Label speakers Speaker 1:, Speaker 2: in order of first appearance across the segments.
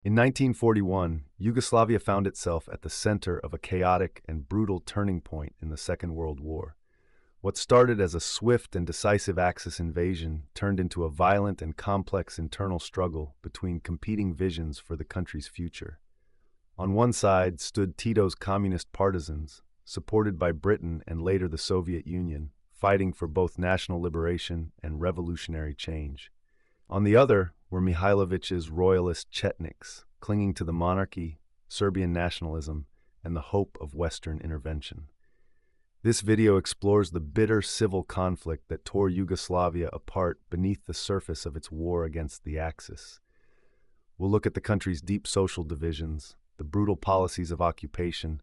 Speaker 1: In 1941, Yugoslavia found itself at the center of a chaotic and brutal turning point in the Second World War. What started as a swift and decisive Axis invasion turned into a violent and complex internal struggle between competing visions for the country's future. On one side stood Tito's communist partisans, supported by Britain and later the Soviet Union, fighting for both national liberation and revolutionary change. On the other were Mihailovic's royalist Chetniks, clinging to the monarchy, Serbian nationalism, and the hope of Western intervention. This video explores the bitter civil conflict that tore Yugoslavia apart beneath the surface of its war against the Axis. We'll look at the country's deep social divisions, the brutal policies of occupation,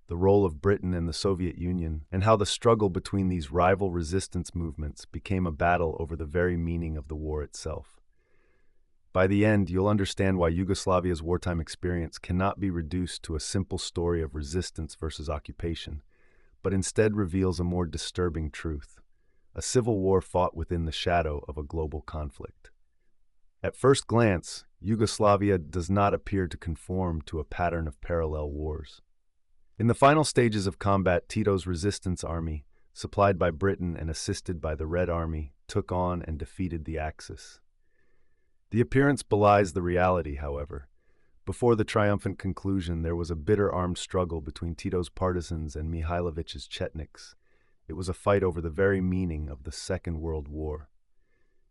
Speaker 1: the role of Britain and the Soviet Union, and how the struggle between these rival resistance movements became a battle over the very meaning of the war itself. By the end, you'll understand why Yugoslavia's wartime experience cannot be reduced to a simple story of resistance versus occupation, but instead reveals a more disturbing truth: a civil war fought within the shadow of a global conflict. At first glance, Yugoslavia does not appear to conform to a pattern of parallel wars. In the final stages of combat, Tito's resistance army, supplied by Britain and assisted by the Red Army, took on and defeated the Axis. The appearance belies the reality, however. Before the triumphant conclusion, there was a bitter armed struggle between Tito's partisans and Mihailovic's Chetniks. It was a fight over the very meaning of the Second World War.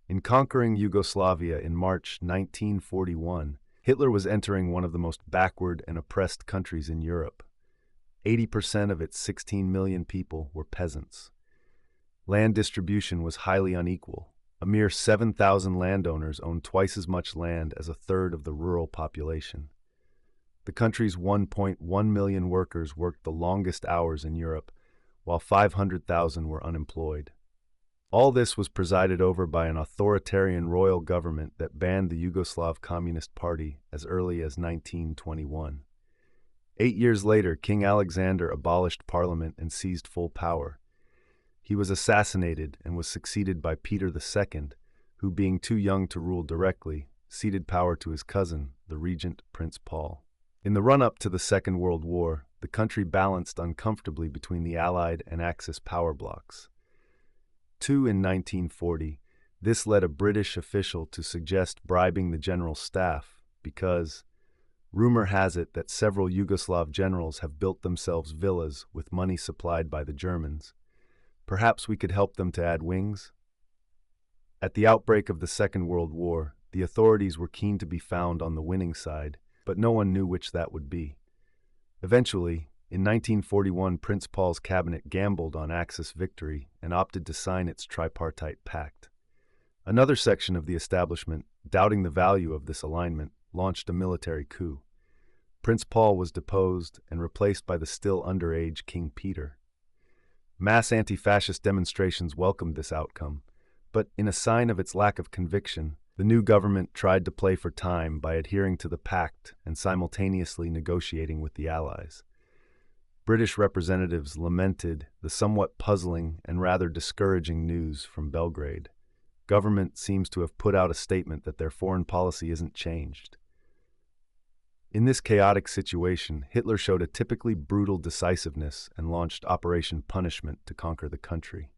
Speaker 1: In conquering Yugoslavia in March 1941, Hitler was entering one of the most backward and oppressed countries in Europe. 80% of its 16 million people were peasants. Land distribution was highly unequal. A mere 7,000 landowners owned twice as much land as a third of the rural population. The country's 1.1 million workers worked the longest hours in Europe, while 500,000 were unemployed. All this was presided over by an authoritarian royal government that banned the Yugoslav Communist Party as early as 1921. 8 years later, King Alexander abolished parliament and seized full power. He was assassinated and was succeeded by Peter II, who, being too young to rule directly, ceded power to his cousin, the regent Prince Paul. In the run-up to the Second World War, the country balanced uncomfortably between the Allied and Axis power blocs. In 1940, this led a British official to suggest bribing the general staff because rumor has it that several Yugoslav generals have built themselves villas with money supplied by the Germans. Perhaps we could help them to add wings? At the outbreak of the Second World War, the authorities were keen to be found on the winning side, but no one knew which that would be. Eventually, in 1941, Prince Paul's cabinet gambled on Axis victory and opted to sign its tripartite pact. Another section of the establishment, doubting the value of this alignment, launched a military coup. Prince Paul was deposed and replaced by the still underage King Peter. Mass anti-fascist demonstrations welcomed this outcome, but in a sign of its lack of conviction, the new government tried to play for time by adhering to the pact and simultaneously negotiating with the Allies. British representatives lamented the somewhat puzzling and rather discouraging news from Belgrade. Government seems to have put out a statement that their foreign policy isn't changed. In this chaotic situation, Hitler showed a typically brutal decisiveness and launched Operation Punishment to conquer the country.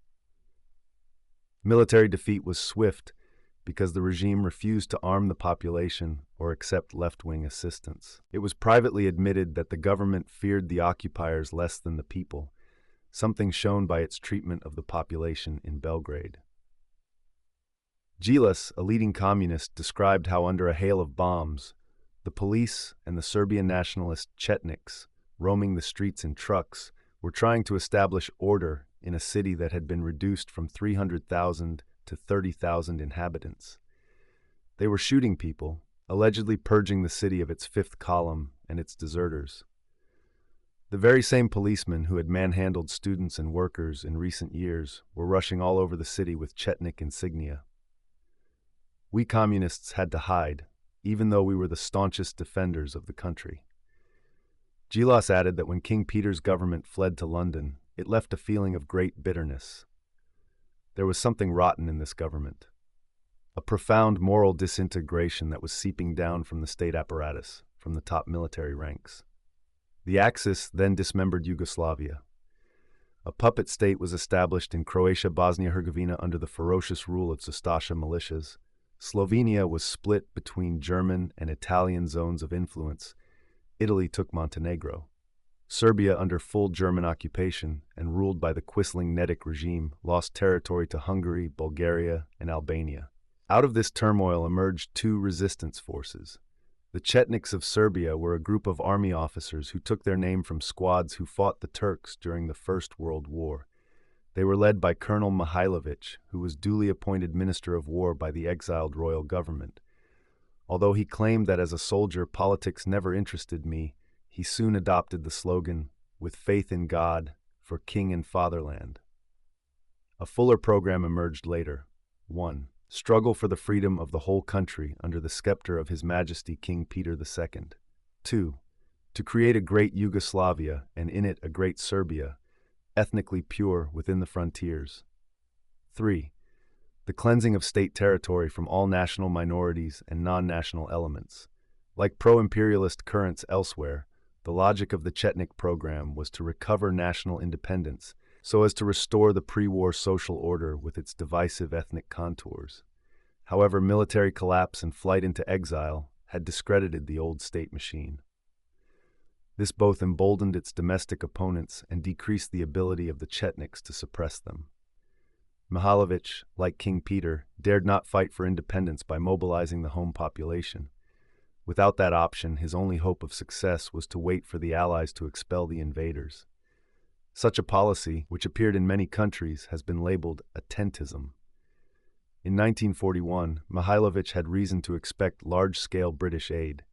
Speaker 1: Military defeat was swift because the regime refused to arm the population or accept left-wing assistance. It was privately admitted that the government feared the occupiers less than the people, something shown by its treatment of the population in Belgrade. Gilas, a leading communist, described how under a hail of bombs, the police and the Serbian nationalist Chetniks, roaming the streets in trucks, were trying to establish order in a city that had been reduced from 300,000 to 30,000 inhabitants. They were shooting people, allegedly purging the city of its fifth column and its deserters. The very same policemen who had manhandled students and workers in recent years were rushing all over the city with Chetnik insignia. We communists had to hide, even though we were the staunchest defenders of the country. Gilas added that when King Peter's government fled to London, it left a feeling of great bitterness. There was something rotten in this government. a profound moral disintegration that was seeping down from the state apparatus, from the top military ranks. The Axis then dismembered Yugoslavia. A puppet state was established in Croatia, Bosnia-Herzegovina under the ferocious rule of Ustaša militias. Slovenia was split between German and Italian zones of influence. Italy took Montenegro. Serbia, under full German occupation and ruled by the quisling Nedic regime, lost territory to Hungary, Bulgaria, and Albania. Out of this turmoil emerged two resistance forces. The Chetniks of Serbia were a group of army officers who took their name from squads who fought the Turks during the First World War. They were led by Colonel Mihailović, who was duly appointed Minister of War by the exiled royal government. Although he claimed that as a soldier politics never interested me, he soon adopted the slogan, "With faith in God, for King and Fatherland." A fuller program emerged later. 1. Struggle for the freedom of the whole country under the scepter of His Majesty King Peter II. 2. To create a great Yugoslavia and in it a great Serbia, ethnically pure within the frontiers. 3. The cleansing of state territory from all national minorities and non-national elements. Like pro-imperialist currents elsewhere, the logic of the Chetnik program was to recover national independence so as to restore the pre-war social order with its divisive ethnic contours. However, military collapse and flight into exile had discredited the old state machine. This both emboldened its domestic opponents and decreased the ability of the Chetniks to suppress them. Mihailović, like King Peter, dared not fight for independence by mobilizing the home population. Without that option, his only hope of success was to wait for the Allies to expel the invaders. Such a policy, which appeared in many countries, has been labeled attentism. In 1941, Mihailović had reason to expect large-scale British aid.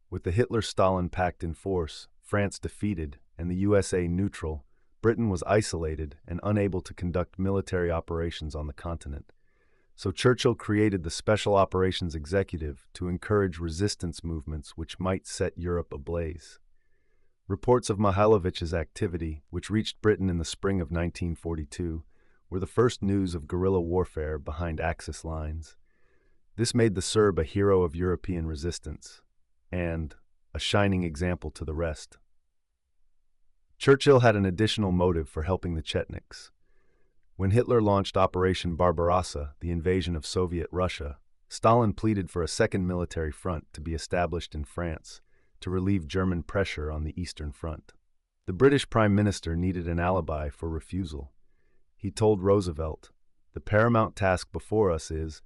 Speaker 1: With the Hitler-Stalin pact in force, France defeated, and the USA neutral, Britain was isolated and unable to conduct military operations on the continent. So Churchill created the Special Operations Executive to encourage resistance movements which might set Europe ablaze. Reports of Mihailović's activity, which reached Britain in the spring of 1942, were the first news of guerrilla warfare behind Axis lines. This made the Serb a hero of European resistance, and a shining example to the rest. Churchill had an additional motive for helping the Chetniks. When Hitler launched Operation Barbarossa, the invasion of Soviet Russia, Stalin pleaded for a second military front to be established in France, to relieve German pressure on the Eastern Front. The British Prime Minister needed an alibi for refusal. He told Roosevelt, "The paramount task before us is,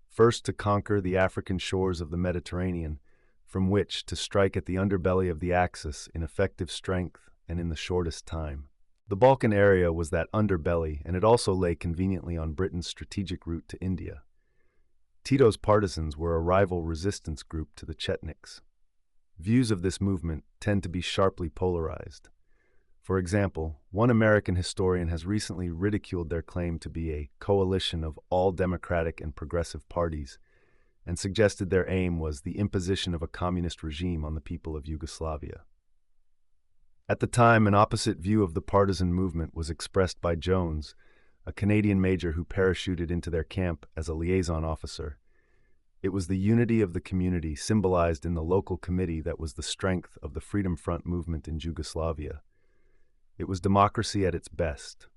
Speaker 1: first to conquer the African shores of the Mediterranean, from which to strike at the underbelly of the Axis in effective strength and in the shortest time." The Balkan area was that underbelly, and it also lay conveniently on Britain's strategic route to India. Tito's partisans were a rival resistance group to the Chetniks. Views of this movement tend to be sharply polarized. For example, one American historian has recently ridiculed their claim to be a coalition of all democratic and progressive parties, and suggested their aim was the imposition of a communist regime on the people of Yugoslavia. At the time, an opposite view of the partisan movement was expressed by Jones, a Canadian major who parachuted into their camp as a liaison officer. It was the unity of the community symbolized in the local committee that was the strength of the Freedom Front movement in Yugoslavia. It was democracy at its best.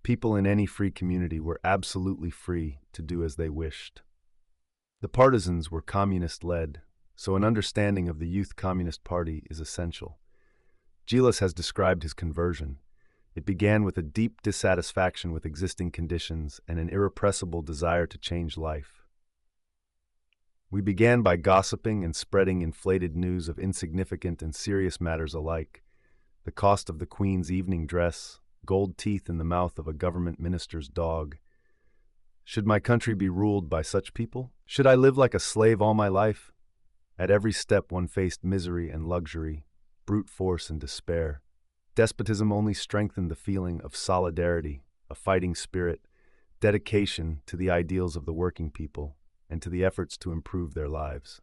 Speaker 1: People in any free community were absolutely free to do as they wished. The partisans were communist-led, so an understanding of the Youth Communist Party is essential. Gilas has described his conversion. It began with a deep dissatisfaction with existing conditions and an irrepressible desire to change life. We began by gossiping and spreading inflated news of insignificant and serious matters alike. The cost of the Queen's evening dress, gold teeth in the mouth of a government minister's dog. Should my country be ruled by such people? Should I live like a slave all my life? At every step one faced misery and luxury, brute force and despair. Despotism only strengthened the feeling of solidarity, a fighting spirit, dedication to the ideals of the working people, and to the efforts to improve their lives.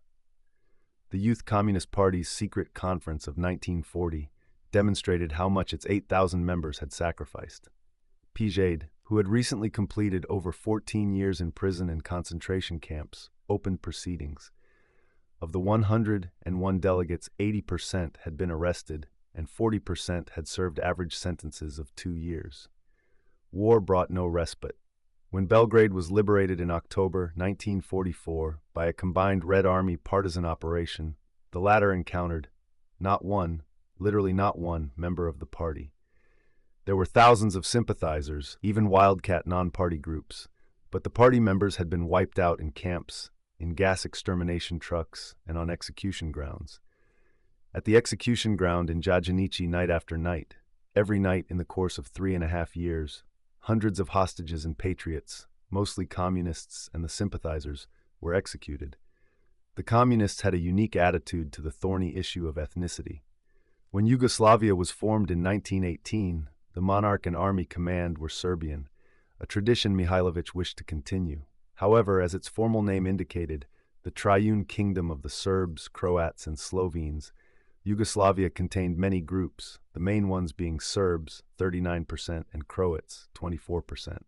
Speaker 1: The Youth Communist Party's secret conference of 1940 demonstrated how much its 8,000 members had sacrificed. Pijade, who had recently completed over 14 years in prison and concentration camps, opened proceedings. Of the 101 delegates, 80% had been arrested and 40% had served average sentences of 2 years. War brought no respite. When Belgrade was liberated in October 1944 by a combined Red Army partisan operation, the latter encountered literally not one, member of the party. There were thousands of sympathizers, even wildcat non-party groups, but the party members had been wiped out in camps, in gas extermination trucks, and on execution grounds. At the execution ground in Jajanici night after night, every night in the course of 3.5 years, hundreds of hostages and patriots, mostly communists and the sympathizers, were executed. The communists had a unique attitude to the thorny issue of ethnicity. When Yugoslavia was formed in 1918, the monarch and army command were Serbian, a tradition Mihailović wished to continue. However, as its formal name indicated, the Triune Kingdom of the Serbs, Croats, and Slovenes, Yugoslavia contained many groups, the main ones being Serbs, 39%, and Croats, 24%.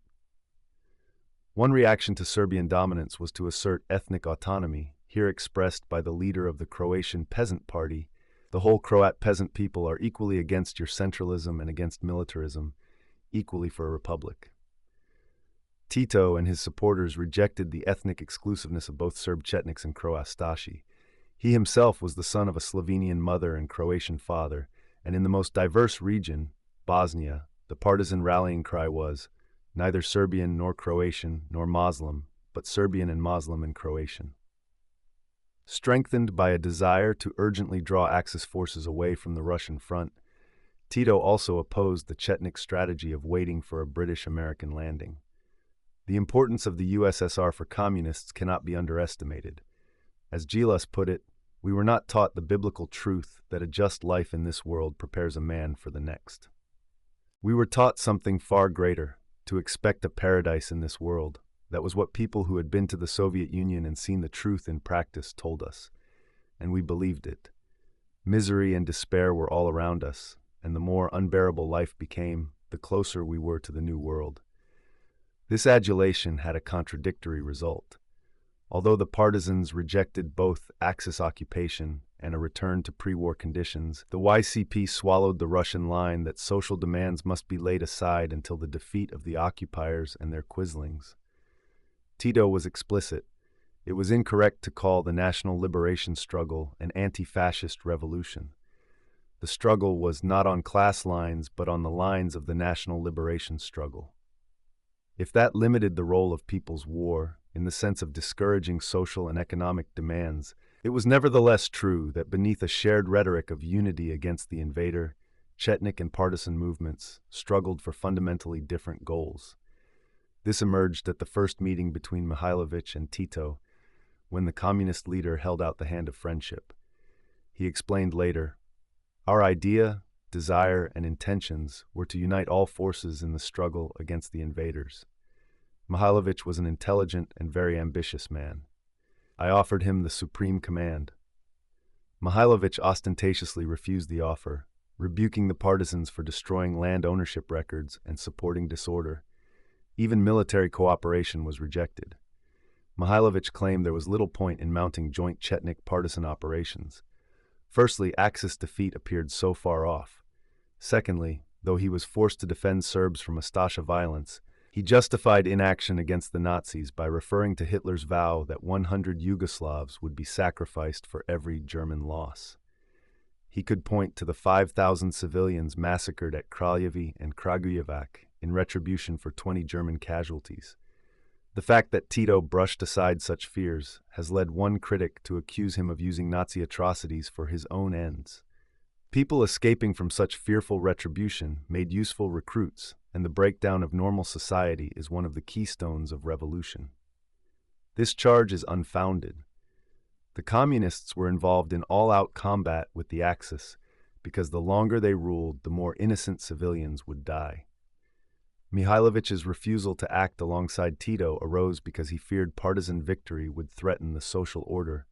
Speaker 1: One reaction to Serbian dominance was to assert ethnic autonomy, here expressed by the leader of the Croatian Peasant Party. The whole Croat peasant people are equally against your centralism and against militarism, equally for a republic. Tito and his supporters rejected the ethnic exclusiveness of both Serb Chetniks and Croastashi. He himself was the son of a Slovenian mother and Croatian father, and in the most diverse region, Bosnia, the partisan rallying cry was, neither Serbian nor Croatian nor Muslim, but Serbian and Muslim and Croatian. Strengthened by a desire to urgently draw Axis forces away from the Russian front, Tito also opposed the Chetnik strategy of waiting for a British-American landing. The importance of the USSR for communists cannot be underestimated. As Gilas put it, we were not taught the biblical truth that a just life in this world prepares a man for the next. We were taught something far greater, to expect a paradise in this world. That was what people who had been to the Soviet Union and seen the truth in practice told us, and we believed it. Misery and despair were all around us, and the more unbearable life became, the closer we were to the new world. This adulation had a contradictory result. Although the partisans rejected both Axis occupation and a return to pre-war conditions, the YCP swallowed the Russian line that social demands must be laid aside until the defeat of the occupiers and their quislings. Tito was explicit. It was incorrect to call the national liberation struggle an anti-fascist revolution. The struggle was not on class lines, but on the lines of the national liberation struggle. If that limited the role of People's War, in the sense of discouraging social and economic demands, it was nevertheless true that beneath a shared rhetoric of unity against the invader, Chetnik and partisan movements struggled for fundamentally different goals. This emerged at the first meeting between Mihailović and Tito, when the communist leader held out the hand of friendship. He explained later, "Our idea, desire, and intentions were to unite all forces in the struggle against the invaders." Mihailović was an intelligent and very ambitious man. I offered him the supreme command. Mihailović ostentatiously refused the offer, rebuking the partisans for destroying land ownership records and supporting disorder. Even military cooperation was rejected. Mihailović claimed there was little point in mounting joint Chetnik partisan operations. Firstly, Axis defeat appeared so far off. Secondly, though he was forced to defend Serbs from Ustasha violence, he justified inaction against the Nazis by referring to Hitler's vow that 100 Yugoslavs would be sacrificed for every German loss. He could point to the 5,000 civilians massacred at Kraljevi and Kragujevac in retribution for 20 German casualties. The fact that Tito brushed aside such fears has led one critic to accuse him of using Nazi atrocities for his own ends. People escaping from such fearful retribution made useful recruits, and the breakdown of normal society is one of the keystones of revolution. This charge is unfounded. The communists were involved in all-out combat with the Axis because the longer they ruled, the more innocent civilians would die. Mihailović's refusal to act alongside Tito arose because he feared partisan victory would threaten the social order,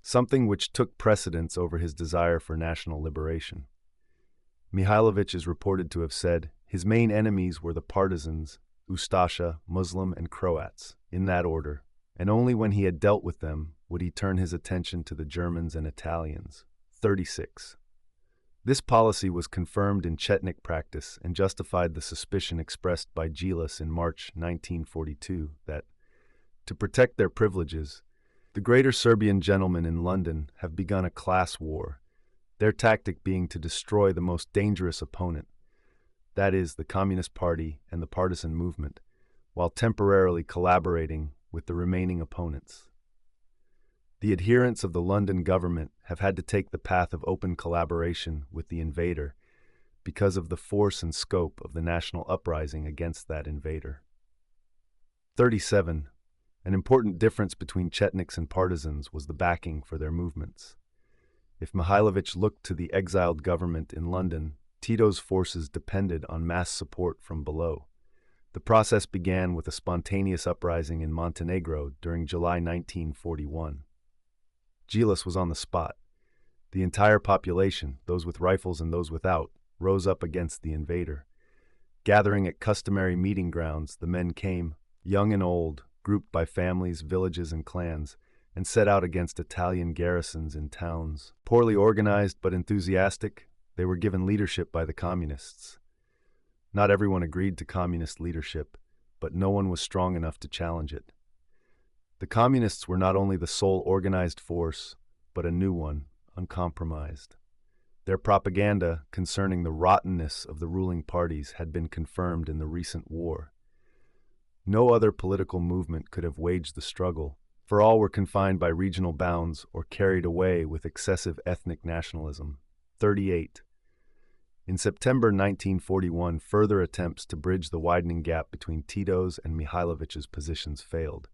Speaker 1: something which took precedence over his desire for national liberation. Mihailović is reported to have said, "His main enemies were the partisans, Ustasha, Muslim, and Croats, in that order, and only when he had dealt with them would he turn his attention to the Germans and Italians. 36. This policy was confirmed in Chetnik practice and justified the suspicion expressed by Djilas in March 1942 that, to protect their privileges, the Greater Serbian gentlemen in London have begun a class war, their tactic being to destroy the most dangerous opponent, that is, the Communist Party and the partisan movement, while temporarily collaborating with the remaining opponents. The adherents of the London government have had to take the path of open collaboration with the invader because of the force and scope of the national uprising against that invader. 37. An important difference between Chetniks and partisans was the backing for their movements. If Mihailovich looked to the exiled government in London, Tito's forces depended on mass support from below. The process began with a spontaneous uprising in Montenegro during July 1941. Djilas was on the spot. The entire population, those with rifles and those without, rose up against the invader. Gathering at customary meeting grounds, the men came, young and old, grouped by families, villages, and clans, and set out against Italian garrisons in towns. Poorly organized but enthusiastic, they were given leadership by the communists. Not everyone agreed to communist leadership, but no one was strong enough to challenge it. The communists were not only the sole organized force, but a new one, uncompromised. Their propaganda concerning the rottenness of the ruling parties had been confirmed in the recent war. No other political movement could have waged the struggle, for all were confined by regional bounds or carried away with excessive ethnic nationalism. 38. In September 1941, further attempts to bridge the widening gap between Tito's and Mihailovich's positions failed.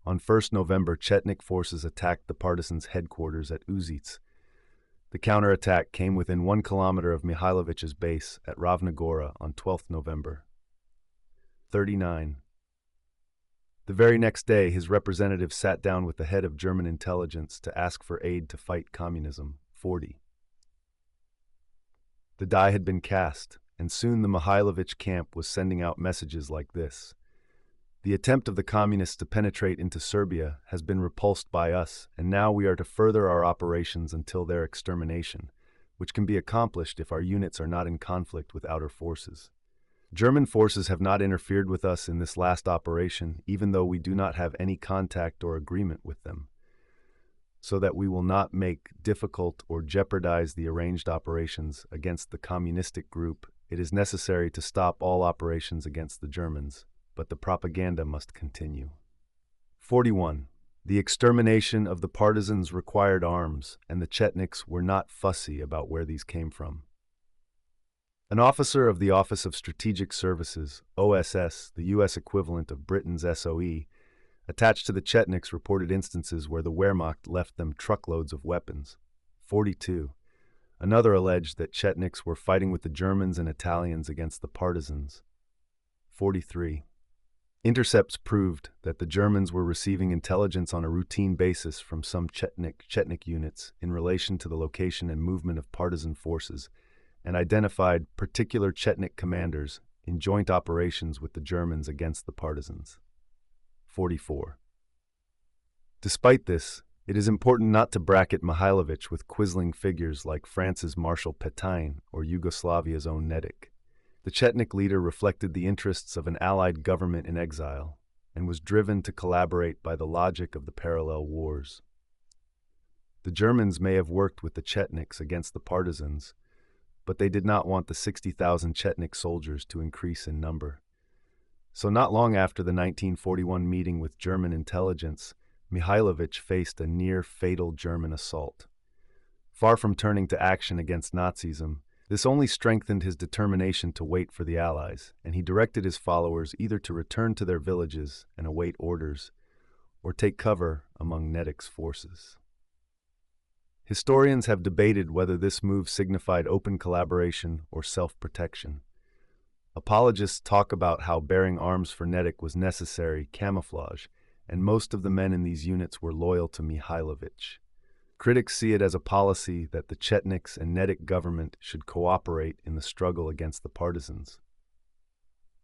Speaker 1: On 1 November, Chetnik forces attacked the partisans' headquarters at Uzice. The counterattack came within 1 kilometer of Mihailovich's base at Ravna on 12 November. 39. The very next day, his representative sat down with the head of German intelligence to ask for aid to fight communism. 40. The die had been cast, and soon the Mihailovich camp was sending out messages like this. The attempt of the communists to penetrate into Serbia has been repulsed by us, and now we are to further our operations until their extermination, which can be accomplished if our units are not in conflict with outer forces. German forces have not interfered with us in this last operation, even though we do not have any contact or agreement with them. So that we will not make difficult or jeopardize the arranged operations against the communistic group, it is necessary to stop all operations against the Germans, but the propaganda must continue. 41. The extermination of the partisans required arms, and the Chetniks were not fussy about where these came from. An officer of the Office of Strategic Services, OSS, the U.S. equivalent of Britain's SOE, attached to the Chetniks reported instances where the Wehrmacht left them truckloads of weapons. 42. Another alleged that Chetniks were fighting with the Germans and Italians against the partisans. 43. Intercepts proved that the Germans were receiving intelligence on a routine basis from some Chetnik units in relation to the location and movement of partisan forces, and identified particular Chetnik commanders in joint operations with the Germans against the partisans. 44. Despite this, it is important not to bracket Mihailovich with quisling figures like France's Marshal Pétain or Yugoslavia's own Nedic. The Chetnik leader reflected the interests of an allied government in exile and was driven to collaborate by the logic of the parallel wars. The Germans may have worked with the Chetniks against the partisans, but they did not want the 60,000 Chetnik soldiers to increase in number. So not long after the 1941 meeting with German intelligence, Mihailovich faced a near-fatal German assault. Far from turning to action against Nazism, this only strengthened his determination to wait for the Allies, and he directed his followers either to return to their villages and await orders, or take cover among Nedic's forces. Historians have debated whether this move signified open collaboration or self-protection. Apologists talk about how bearing arms for Nedic was necessary camouflage, and most of the men in these units were loyal to Mihailovich. Critics see it as a policy that the Chetniks and Nedic government should cooperate in the struggle against the partisans.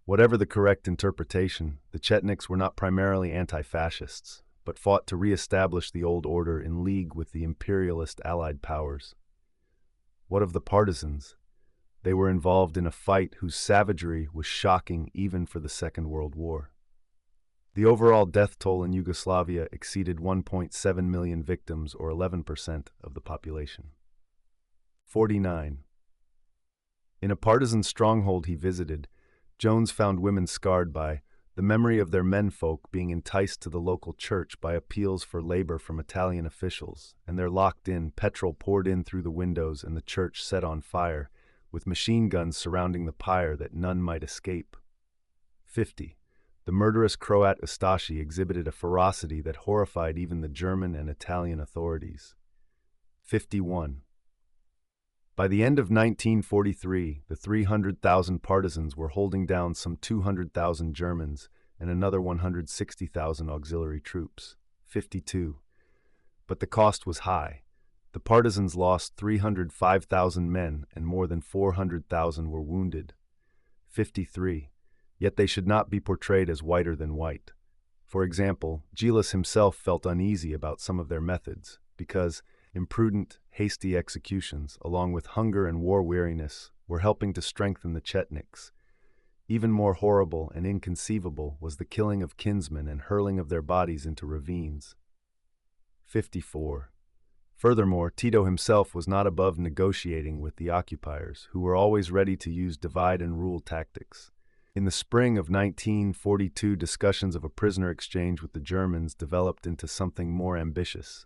Speaker 1: Whatever the correct interpretation, the Chetniks were not primarily anti-fascists, but fought to re-establish the old order in league with the imperialist Allied powers. What of the partisans? They were involved in a fight whose savagery was shocking even for the Second World War. The overall death toll in Yugoslavia exceeded 1.7 million victims, or 11% of the population. 49. In a partisan stronghold he visited, Jones found women scarred by the memory of their menfolk being enticed to the local church by appeals for labor from Italian officials, and their locked-in petrol poured in through the windows and the church set on fire, with machine guns surrounding the pyre that none might escape. 50. The murderous Croat Ustashi exhibited a ferocity that horrified even the German and Italian authorities. 51. By the end of 1943, the 300,000 partisans were holding down some 200,000 Germans and another 160,000 auxiliary troops. 52. But the cost was high. The partisans lost 305,000 men and more than 400,000 were wounded. 53. Yet they should not be portrayed as whiter than white. For example, Gilas himself felt uneasy about some of their methods, because imprudent, hasty executions, along with hunger and war weariness, were helping to strengthen the Chetniks. Even more horrible and inconceivable was the killing of kinsmen and hurling of their bodies into ravines. 54. Furthermore, Tito himself was not above negotiating with the occupiers, who were always ready to use divide-and-rule tactics. In the spring of 1942, discussions of a prisoner exchange with the Germans developed into something more ambitious.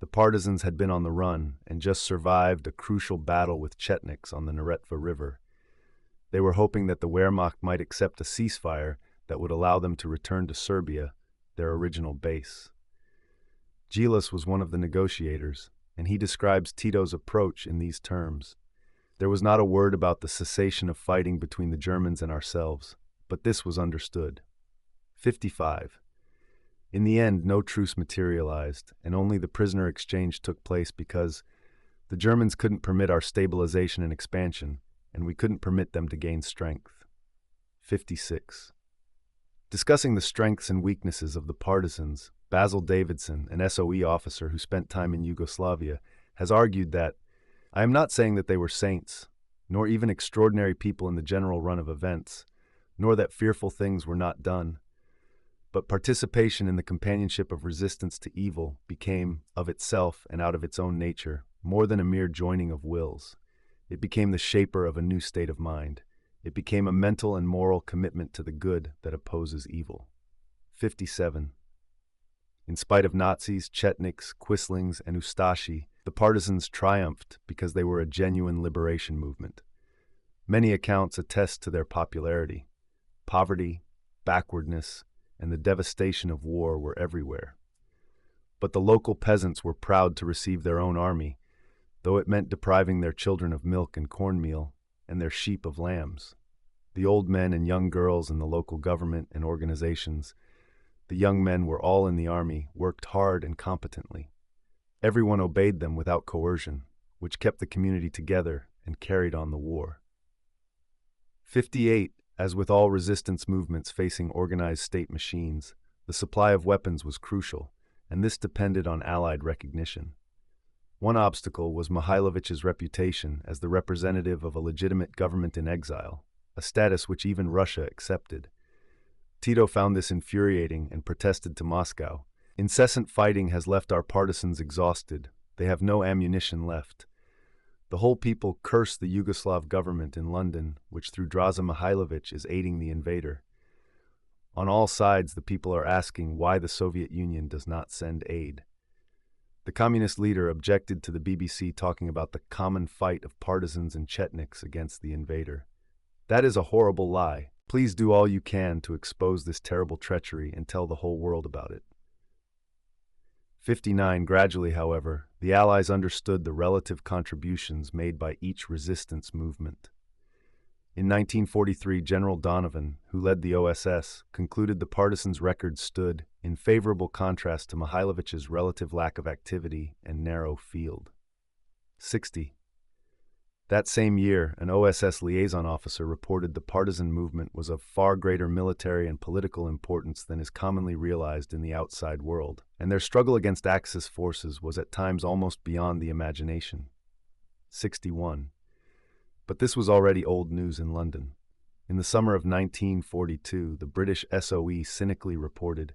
Speaker 1: The partisans had been on the run and just survived a crucial battle with Chetniks on the Neretva River. They were hoping that the Wehrmacht might accept a ceasefire that would allow them to return to Serbia, their original base. Gilas was one of the negotiators, and he describes Tito's approach in these terms. There was not a word about the cessation of fighting between the Germans and ourselves, but this was understood. 55. In the end, no truce materialized, and only the prisoner exchange took place because the Germans couldn't permit our stabilization and expansion, and we couldn't permit them to gain strength. 56. Discussing the strengths and weaknesses of the partisans, Basil Davidson, an SOE officer who spent time in Yugoslavia, has argued that, "I am not saying that they were saints, nor even extraordinary people in the general run of events, nor that fearful things were not done. But participation in the companionship of resistance to evil became, of itself and out of its own nature, more than a mere joining of wills. It became the shaper of a new state of mind. It became a mental and moral commitment to the good that opposes evil." 57. In spite of Nazis, Chetniks, Quislings, and Ustashi, the partisans triumphed because they were a genuine liberation movement. Many accounts attest to their popularity. Poverty, backwardness, and the devastation of war were everywhere. But the local peasants were proud to receive their own army, though it meant depriving their children of milk and cornmeal, and their sheep of lambs. The old men and young girls in the local government and organizations, the young men were all in the army, worked hard and competently. Everyone obeyed them without coercion, which kept the community together and carried on the war. 58. As with all resistance movements facing organized state machines, the supply of weapons was crucial, and this depended on Allied recognition. One obstacle was Mihailovich's reputation as the representative of a legitimate government in exile, a status which even Russia accepted. Tito found this infuriating and protested to Moscow. "Incessant fighting has left our partisans exhausted. They have no ammunition left. The whole people curse the Yugoslav government in London, which through Draza Mihailovich is aiding the invader. On all sides the people are asking why the Soviet Union does not send aid." The communist leader objected to the BBC talking about the common fight of partisans and Chetniks against the invader. "That is a horrible lie. Please do all you can to expose this terrible treachery and tell the whole world about it." 59. Gradually, however, the Allies understood the relative contributions made by each resistance movement. In 1943, General Donovan, who led the OSS, concluded the partisans' record stood in favorable contrast to Mihailovich's relative lack of activity and narrow field. 60. That same year, an OSS liaison officer reported the partisan movement was of far greater military and political importance than is commonly realized in the outside world, and their struggle against Axis forces was at times almost beyond the imagination. 61. But this was already old news in London. In the summer of 1942, the British SOE cynically reported,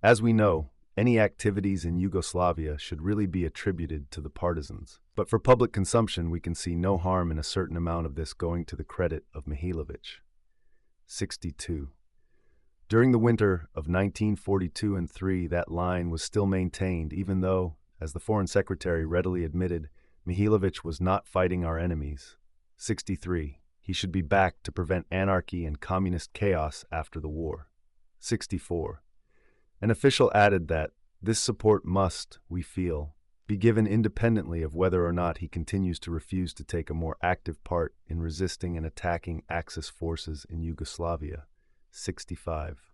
Speaker 1: "As we know, any activities in Yugoslavia should really be attributed to the partisans. But for public consumption, we can see no harm in a certain amount of this going to the credit of Mihailovich." 62. During the winter of 1942 and 3, that line was still maintained, even though, as the Foreign Secretary readily admitted, Mihailovich was not fighting our enemies. 63. He should be back to prevent anarchy and communist chaos after the war. 64. An official added that this support must, we feel, be given independently of whether or not he continues to refuse to take a more active part in resisting and attacking Axis forces in Yugoslavia. 65.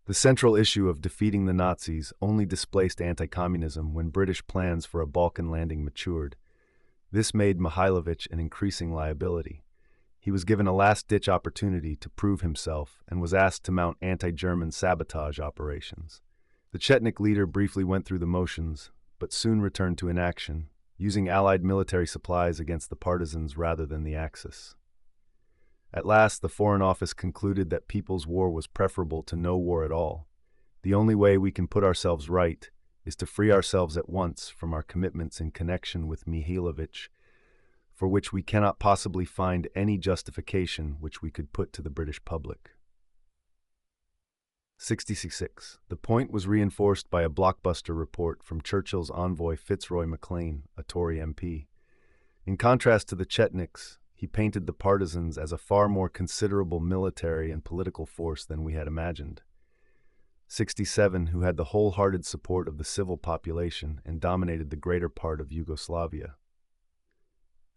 Speaker 1: The central issue of defeating the Nazis only displaced anti-communism when British plans for a Balkan landing matured. This made Mihailovich an increasing liability. He was given a last-ditch opportunity to prove himself and was asked to mount anti-German sabotage operations. The Chetnik leader briefly went through the motions, but soon returned to inaction, using Allied military supplies against the partisans rather than the Axis. At last, the Foreign Office concluded that people's war was preferable to no war at all. The only way we can put ourselves right is to free ourselves at once from our commitments in connection with Mihailovich, for which we cannot possibly find any justification which we could put to the British public. 66. The point was reinforced by a blockbuster report from Churchill's envoy Fitzroy MacLean, a Tory MP. In contrast to the Chetniks, he painted the partisans as a far more considerable military and political force than we had imagined. 67, who had the wholehearted support of the civil population and dominated the greater part of Yugoslavia.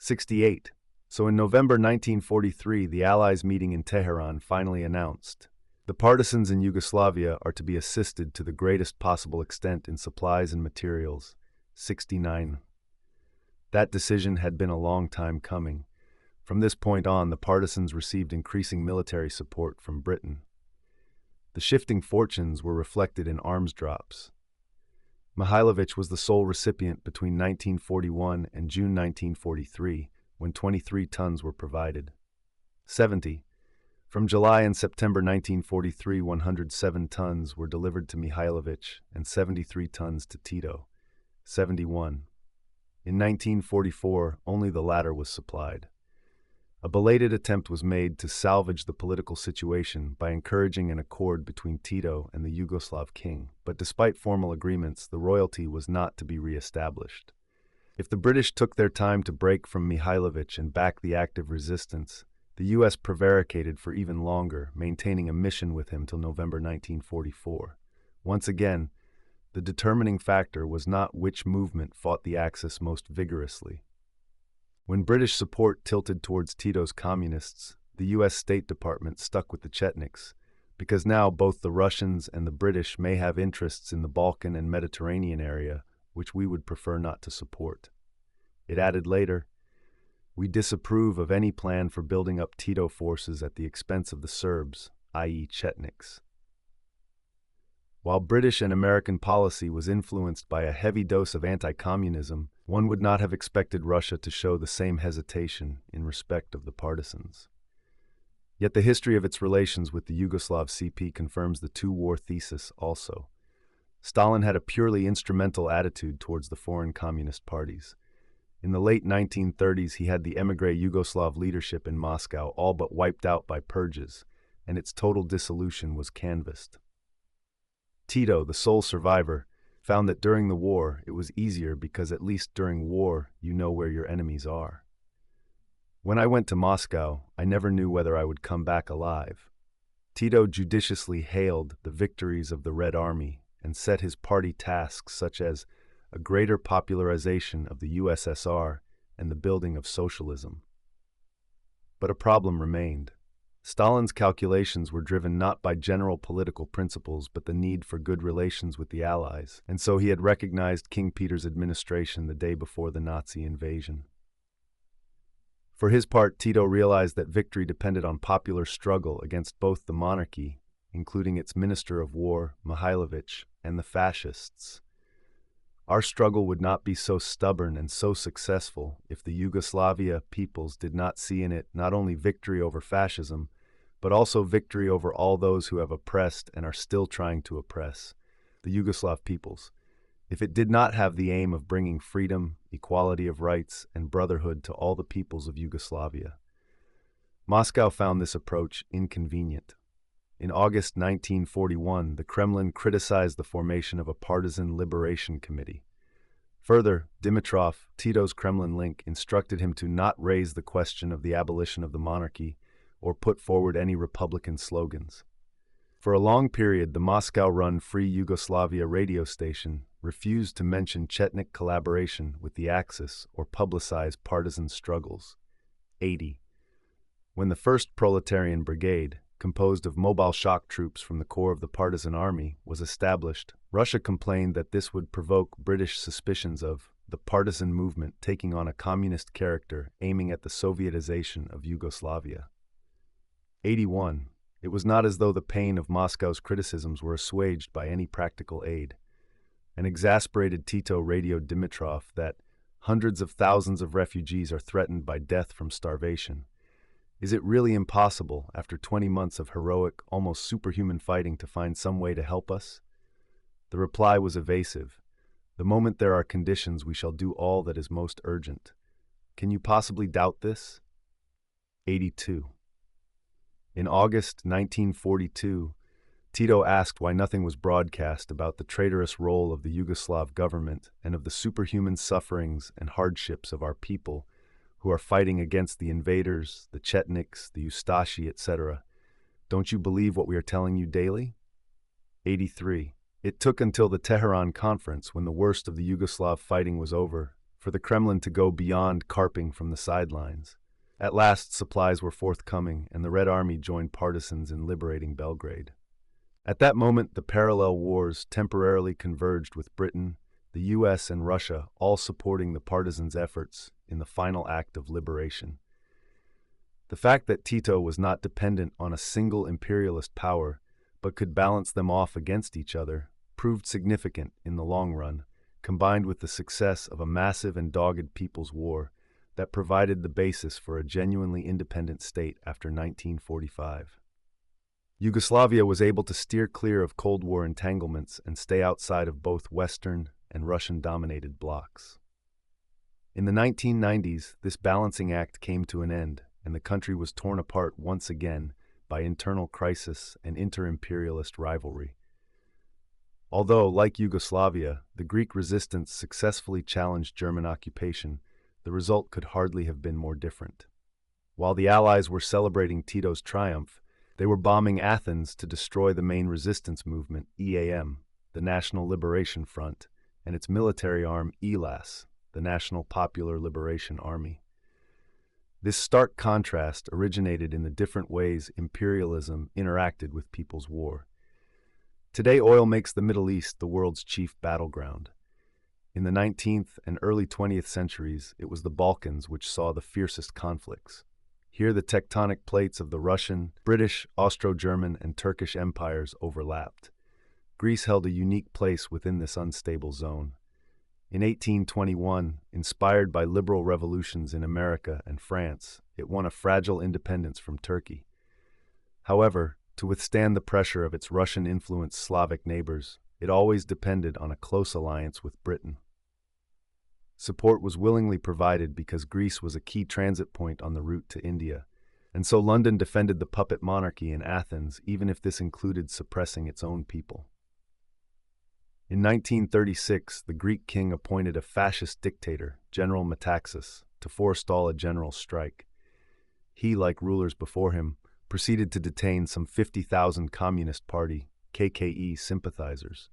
Speaker 1: 68. So in November 1943, the Allies meeting in Tehran finally announced, "The partisans in Yugoslavia are to be assisted to the greatest possible extent in supplies and materials." 69. That decision had been a long time coming. From this point on, the partisans received increasing military support from Britain. The shifting fortunes were reflected in arms drops. Mihailovich was the sole recipient between 1941 and June 1943, when 23 tons were provided. 70. From July and September 1943, 107 tons were delivered to Mihailovich and 73 tons to Tito. 71. In 1944, only the latter was supplied. A belated attempt was made to salvage the political situation by encouraging an accord between Tito and the Yugoslav king, but despite formal agreements, the royalty was not to be re-established. If the British took their time to break from Mihailovich and back the active resistance, the U.S. prevaricated for even longer, maintaining a mission with him till November 1944. Once again, the determining factor was not which movement fought the Axis most vigorously. When British support tilted towards Tito's communists, the U.S. State Department stuck with the Chetniks, because now both the Russians and the British may have interests in the Balkan and Mediterranean area, which we would prefer not to support. It added later, "We disapprove of any plan for building up Tito forces at the expense of the Serbs, i.e. Chetniks." While British and American policy was influenced by a heavy dose of anti-communism, one would not have expected Russia to show the same hesitation in respect of the partisans. Yet the history of its relations with the Yugoslav CP confirms the two-war thesis also. Stalin had a purely instrumental attitude towards the foreign communist parties. In the late 1930s, he had the émigré Yugoslav leadership in Moscow all but wiped out by purges, and its total dissolution was canvassed. Tito, the sole survivor, found that during the war it was easier because at least during war you know where your enemies are. "When I went to Moscow, I never knew whether I would come back alive." Tito judiciously hailed the victories of the Red Army and set his party tasks such as a greater popularization of the USSR and the building of socialism. But a problem remained. Stalin's calculations were driven not by general political principles but the need for good relations with the Allies, and so he had recognized King Peter's administration the day before the Nazi invasion. For his part, Tito realized that victory depended on popular struggle against both the monarchy, including its Minister of War, Mihailovich, and the fascists. Our struggle would not be so stubborn and so successful if the Yugoslavia peoples did not see in it not only victory over fascism, but also victory over all those who have oppressed and are still trying to oppress the Yugoslav peoples. If it did not have the aim of bringing freedom, equality of rights, and brotherhood to all the peoples of Yugoslavia. Moscow found this approach inconvenient. In August 1941, the Kremlin criticized the formation of a partisan liberation committee. Further, Dimitrov, Tito's Kremlin link, instructed him to not raise the question of the abolition of the monarchy or put forward any Republican slogans. For a long period, the Moscow-run Free Yugoslavia radio station refused to mention Chetnik collaboration with the Axis or publicize partisan struggles. 80. When the 1st Proletarian Brigade, composed of mobile shock troops from the core of the partisan army, was established, Russia complained that this would provoke British suspicions of the partisan movement taking on a communist character aiming at the Sovietization of Yugoslavia. 81. It was not as though the pain of Moscow's criticisms were assuaged by any practical aid. An exasperated Tito radioed Dimitrov that hundreds of thousands of refugees are threatened by death from starvation. Is it really impossible, after 20 months of heroic, almost superhuman fighting, to find some way to help us? The reply was evasive. The moment there are conditions, we shall do all that is most urgent. Can you possibly doubt this? 82. In August 1942, Tito asked why nothing was broadcast about the traitorous role of the Yugoslav government and of the superhuman sufferings and hardships of our people who are fighting against the invaders, the Chetniks, the Ustashi, etc. Don't you believe what we are telling you daily? 83. It took until the Tehran conference, when the worst of the Yugoslav fighting was over, for the Kremlin to go beyond carping from the sidelines. At last, supplies were forthcoming, and the Red Army joined partisans in liberating Belgrade. At that moment, the parallel wars temporarily converged, with Britain, the US, and Russia all supporting the partisans' efforts in the final act of liberation. The fact that Tito was not dependent on a single imperialist power, but could balance them off against each other, proved significant in the long run, combined with the success of a massive and dogged people's war that provided the basis for a genuinely independent state after 1945. Yugoslavia was able to steer clear of Cold War entanglements and stay outside of both Western and Russian-dominated blocs. In the 1990s, this balancing act came to an end, and the country was torn apart once again by internal crisis and inter-imperialist rivalry. Although, like Yugoslavia, the Greek resistance successfully challenged German occupation, the result could hardly have been more different. While the Allies were celebrating Tito's triumph, they were bombing Athens to destroy the main resistance movement, EAM, the National Liberation Front, and its military arm, ELAS, the National Popular Liberation Army. This stark contrast originated in the different ways imperialism interacted with people's war. Today, oil makes the Middle East the world's chief battleground. In the 19th and early 20th centuries, it was the Balkans which saw the fiercest conflicts. Here, the tectonic plates of the Russian, British, Austro-German, and Turkish empires overlapped. Greece held a unique place within this unstable zone. In 1821, inspired by liberal revolutions in America and France, it won a fragile independence from Turkey. However, to withstand the pressure of its Russian-influenced Slavic neighbors, it always depended on a close alliance with Britain. Support was willingly provided because Greece was a key transit point on the route to India, and so London defended the puppet monarchy in Athens, even if this included suppressing its own people. In 1936, the Greek king appointed a fascist dictator, General Metaxas, to forestall a general strike. He, like rulers before him, proceeded to detain some 50,000 Communist Party, KKE, sympathizers.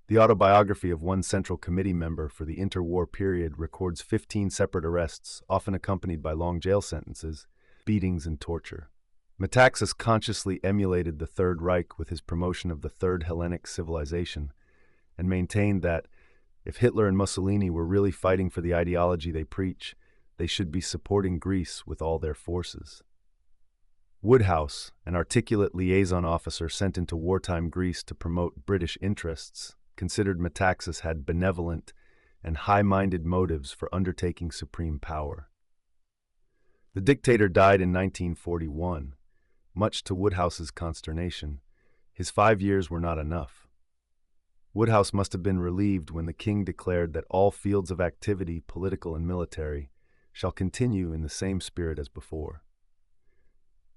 Speaker 1: The autobiography of one Central Committee member for the interwar period records 15 separate arrests, often accompanied by long jail sentences, beatings, and torture. Metaxas consciously emulated the Third Reich with his promotion of the Third Hellenic Civilization, and maintained that, if Hitler and Mussolini were really fighting for the ideology they preach, they should be supporting Greece with all their forces. Woodhouse, an articulate liaison officer sent into wartime Greece to promote British interests, considered Metaxas had benevolent and high-minded motives for undertaking supreme power. The dictator died in 1941. Much to Woodhouse's consternation, his 5 years were not enough. Woodhouse must have been relieved when the king declared that all fields of activity, political and military, shall continue in the same spirit as before.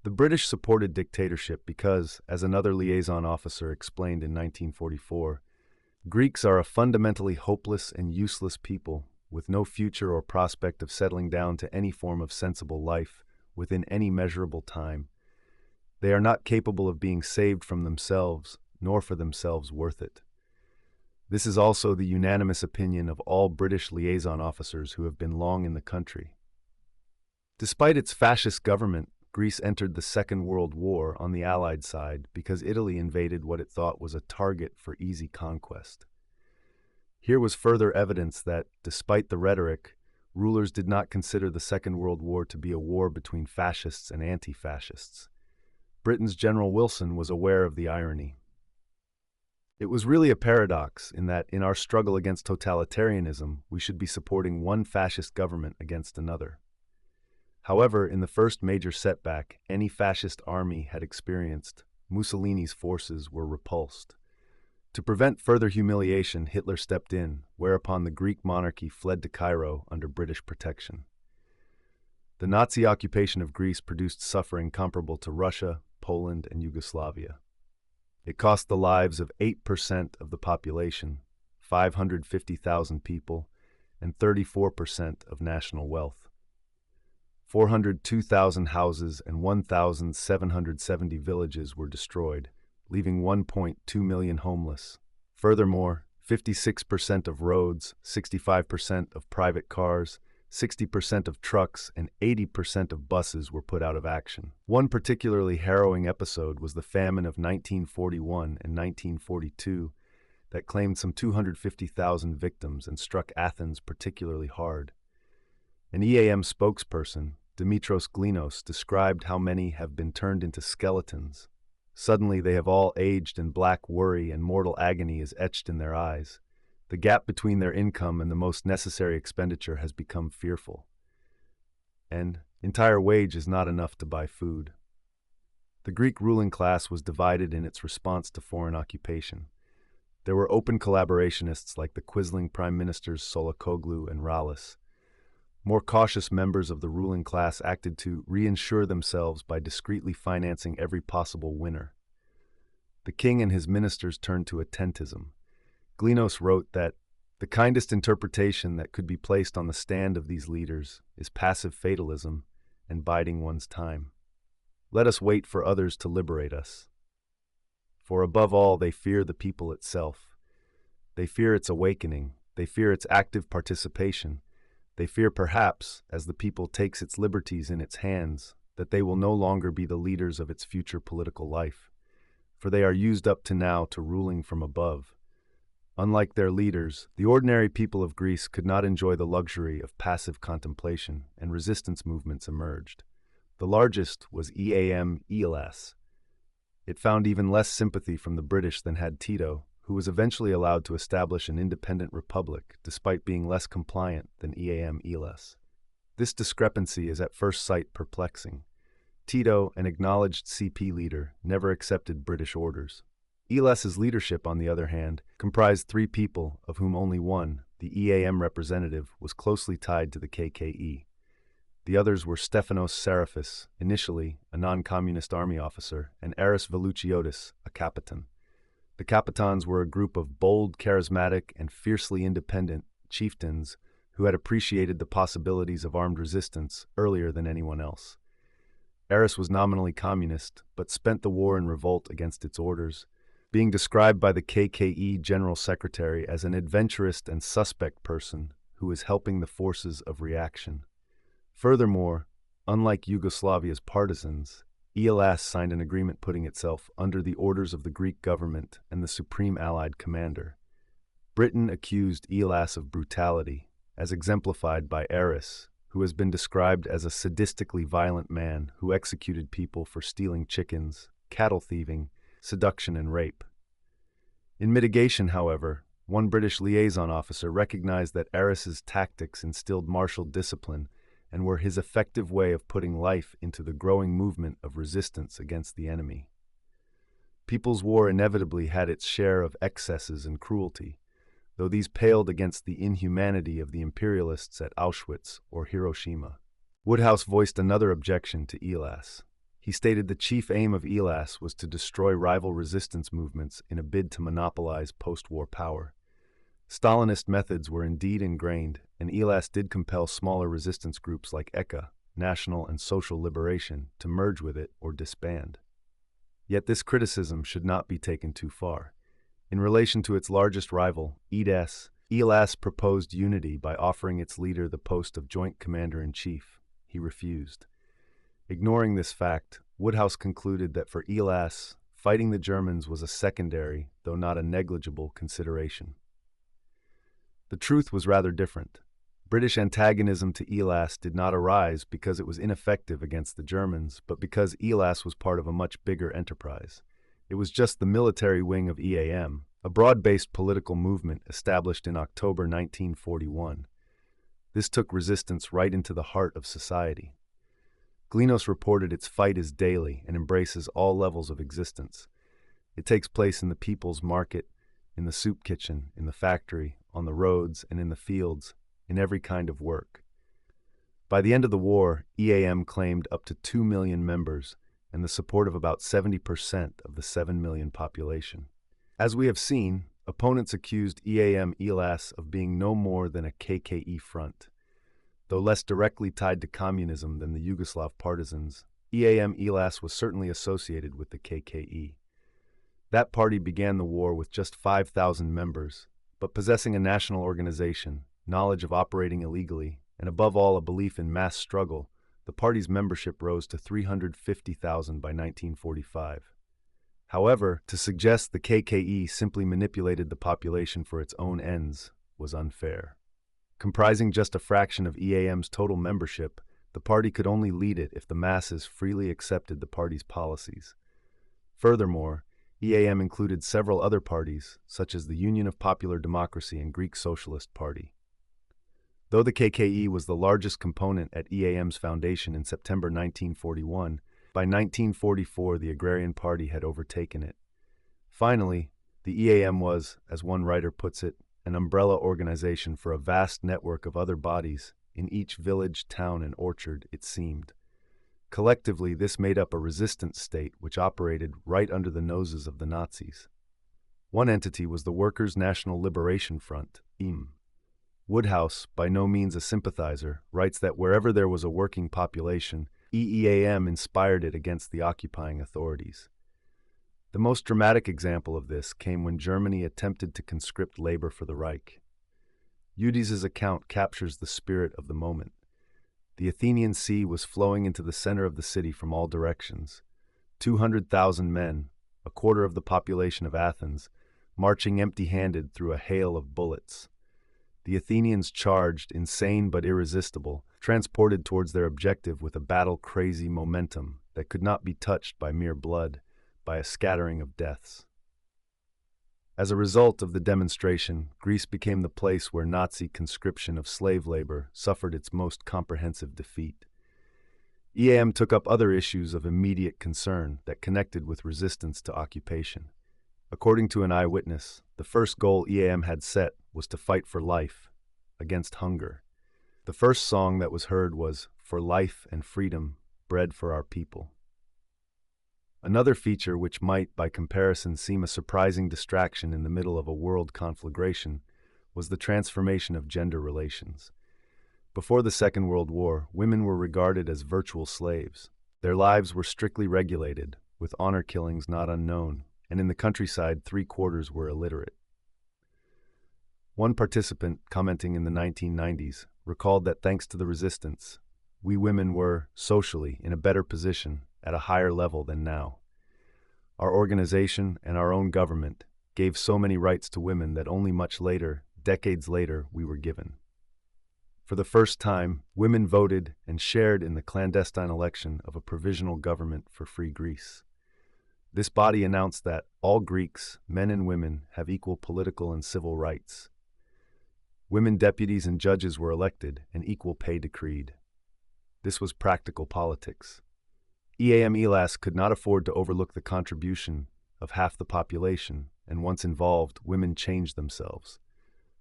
Speaker 1: The British supported dictatorship because, as another liaison officer explained in 1944, Greeks are a fundamentally hopeless and useless people with no future or prospect of settling down to any form of sensible life within any measurable time. They are not capable of being saved from themselves, nor for themselves worth it. This is also the unanimous opinion of all British liaison officers who have been long in the country. Despite its fascist government, Greece entered the Second World War on the Allied side because Italy invaded what it thought was a target for easy conquest. Here was further evidence that, despite the rhetoric, rulers did not consider the Second World War to be a war between fascists and anti-fascists. Britain's General Wilson was aware of the irony. It was really a paradox in that, in our struggle against totalitarianism, we should be supporting one fascist government against another. However, in the first major setback any fascist army had experienced, Mussolini's forces were repulsed. To prevent further humiliation, Hitler stepped in, whereupon the Greek monarchy fled to Cairo under British protection. The Nazi occupation of Greece produced suffering comparable to Russia, Poland, and Yugoslavia. It cost the lives of 8% of the population, 550,000 people, and 34% of national wealth. 402,000 houses and 1,770 villages were destroyed, leaving 1.2 million homeless. Furthermore, 56% of roads, 65% of private cars, 60% of trucks, and 80% of buses were put out of action. One particularly harrowing episode was the famine of 1941 and 1942 that claimed some 250,000 victims and struck Athens particularly hard. An EAM spokesperson, Dimitros Glinos, described how many have been turned into skeletons. Suddenly they have all aged, and black worry and mortal agony is etched in their eyes. The gap between their income and the most necessary expenditure has become fearful. And entire wage is not enough to buy food. The Greek ruling class was divided in its response to foreign occupation. There were open collaborationists like the quisling prime ministers Soulakoglu and Rallis. More cautious members of the ruling class acted to reinsure themselves by discreetly financing every possible winner. The king and his ministers turned to attentism. Glinos wrote that the kindest interpretation that could be placed on the stand of these leaders is passive fatalism and biding one's time. Let us wait for others to liberate us. For above all, they fear the people itself. They fear its awakening. They fear its active participation. They fear perhaps, as the people takes its liberties in its hands, that they will no longer be the leaders of its future political life, for they are used up to now to ruling from above. Unlike their leaders, the ordinary people of Greece could not enjoy the luxury of passive contemplation, and resistance movements emerged. The largest was EAM-ELS. It found even less sympathy from the British than had Tito, who was eventually allowed to establish an independent republic despite being less compliant than EAM-ELS. This discrepancy is at first sight perplexing. Tito, an acknowledged CP leader, never accepted British orders. ELS's leadership, on the other hand, comprised 3 people, of whom only one, the EAM representative, was closely tied to the KKE. The others were Stefanos Seraphis, initially a non-communist army officer, and Aris Velouchiotis, a capitan. The capitans were a group of bold, charismatic, and fiercely independent chieftains who had appreciated the possibilities of armed resistance earlier than anyone else. Aris was nominally communist, but spent the war in revolt against its orders, being described by the KKE General Secretary as an adventurous and suspect person who is helping the forces of reaction. Furthermore, unlike Yugoslavia's partisans, ELS signed an agreement putting itself under the orders of the Greek government and the Supreme Allied Commander. Britain accused ELS of brutality, as exemplified by Aris, who has been described as a sadistically violent man who executed people for stealing chickens, cattle thieving, seduction, and rape. In mitigation, however, one British liaison officer recognized that Aris's tactics instilled martial discipline and were his effective way of putting life into the growing movement of resistance against the enemy. People's War inevitably had its share of excesses and cruelty, though these paled against the inhumanity of the imperialists at Auschwitz or Hiroshima. Woodhouse voiced another objection to ELAS. He stated the chief aim of ELAS was to destroy rival resistance movements in a bid to monopolize post-war power. Stalinist methods were indeed ingrained, and ELAS did compel smaller resistance groups like ECA, National and Social Liberation, to merge with it or disband. Yet this criticism should not be taken too far. In relation to its largest rival, EDES, ELAS proposed unity by offering its leader the post of Joint Commander-in-Chief. He refused. Ignoring this fact, Woodhouse concluded that for ELAS, fighting the Germans was a secondary, though not a negligible, consideration. The truth was rather different. British antagonism to ELAS did not arise because it was ineffective against the Germans, but because ELAS was part of a much bigger enterprise. It was just the military wing of EAM, a broad-based political movement established in October 1941. This took resistance right into the heart of society. Gleanos reported its fight is daily and embraces all levels of existence. It takes place in the people's market, in the soup kitchen, in the factory, on the roads, and in the fields, in every kind of work. By the end of the war, EAM claimed up to 2 million members and the support of about 70% of the 7 million population. As we have seen, opponents accused EAM-ELAS of being no more than a KKE front. Though less directly tied to communism than the Yugoslav partisans, EAM-ELAS was certainly associated with the KKE. That party began the war with just 5,000 members, but possessing a national organization, knowledge of operating illegally, and above all a belief in mass struggle, the party's membership rose to 350,000 by 1945. However, to suggest the KKE simply manipulated the population for its own ends was unfair. Comprising just a fraction of EAM's total membership, the party could only lead it if the masses freely accepted the party's policies. Furthermore, EAM included several other parties, such as the Union of Popular Democracy and Greek Socialist Party. Though the KKE was the largest component at EAM's foundation in September 1941, by 1944 the Agrarian Party had overtaken it. Finally, the EAM was, as one writer puts it, an umbrella organization for a vast network of other bodies in each village, town, and orchard, it seemed. Collectively, this made up a resistance state which operated right under the noses of the Nazis. One entity was the Workers' National Liberation Front, IM. Woodhouse, by no means a sympathizer, writes that wherever there was a working population, EEAM inspired it against the occupying authorities. The most dramatic example of this came when Germany attempted to conscript labor for the Reich. Udis's account captures the spirit of the moment. The Athenian Sea was flowing into the center of the city from all directions. 200,000 men, a quarter of the population of Athens, marching empty-handed through a hail of bullets. The Athenians charged, insane but irresistible, transported towards their objective with a battle-crazy momentum that could not be touched by mere blood, by a scattering of deaths. As a result of the demonstration, Greece became the place where Nazi conscription of slave labor suffered its most comprehensive defeat. EAM took up other issues of immediate concern that connected with resistance to occupation. According to an eyewitness, the first goal EAM had set was to fight for life, against hunger. The first song that was heard was "For Life and Freedom, Bread for Our People." Another feature which might, by comparison, seem a surprising distraction in the middle of a world conflagration was the transformation of gender relations. Before the Second World War, women were regarded as virtual slaves. Their lives were strictly regulated, with honor killings not unknown, and in the countryside 3/4 were illiterate. One participant, commenting in the 1990s, recalled that thanks to the resistance, we women were, socially, in a better position, at a higher level than now. Our organization and our own government gave so many rights to women that only much later, decades later, we were given. For the first time, women voted and shared in the clandestine election of a provisional government for Free Greece. This body announced that all Greeks, men and women, have equal political and civil rights. Women deputies and judges were elected, and equal pay decreed. This was practical politics. EAM-ELAS could not afford to overlook the contribution of half the population, and once involved, women changed themselves.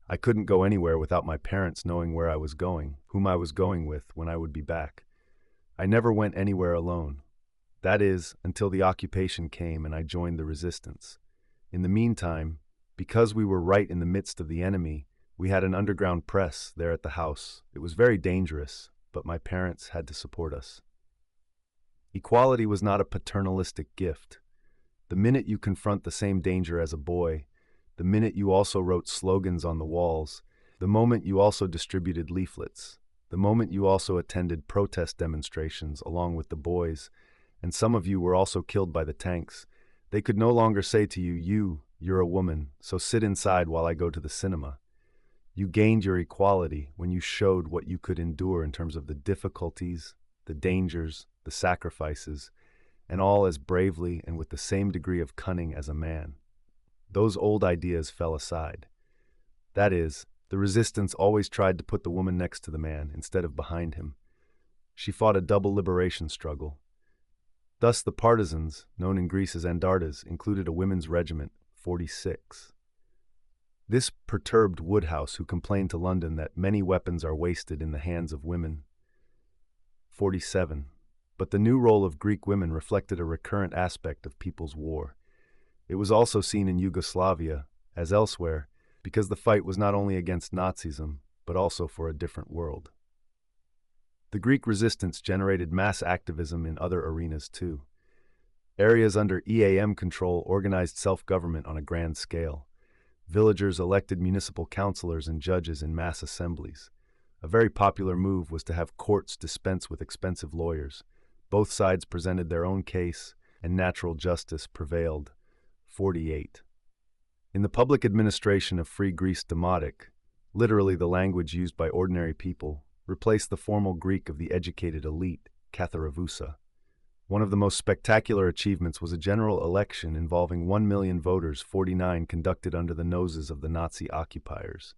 Speaker 1: I couldn't go anywhere without my parents knowing where I was going, whom I was going with, when I would be back. I never went anywhere alone. That is, until the occupation came and I joined the resistance. In the meantime, because we were right in the midst of the enemy, we had an underground press there at the house. It was very dangerous, but my parents had to support us. Equality was not a paternalistic gift. The minute you confront the same danger as a boy, the minute you also wrote slogans on the walls, the moment you also distributed leaflets, the moment you also attended protest demonstrations along with the boys, and some of you were also killed by the tanks, they could no longer say to you, you're a woman, so sit inside while I go to the cinema. You gained your equality when you showed what you could endure in terms of the difficulties, the dangers, the sacrifices, and all as bravely and with the same degree of cunning as a man. Those old ideas fell aside. That is, the resistance always tried to put the woman next to the man instead of behind him. She fought a double liberation struggle. Thus the partisans, known in Greece as Andartas, included a women's regiment, 46. This perturbed Woodhouse, who complained to London that many weapons are wasted in the hands of women. 47. But the new role of Greek women reflected a recurrent aspect of People's War. It was also seen in Yugoslavia, as elsewhere, because the fight was not only against Nazism, but also for a different world. The Greek resistance generated mass activism in other arenas too. Areas under EAM control organized self-government on a grand scale. Villagers elected municipal councillors and judges in mass assemblies. A very popular move was to have courts dispense with expensive lawyers. Both sides presented their own case, and natural justice prevailed. 48. In the public administration of Free Greece, Demotic, literally the language used by ordinary people, replaced the formal Greek of the educated elite, katharavousa. One of the most spectacular achievements was a general election involving 1 million voters, 49 conducted under the noses of the Nazi occupiers.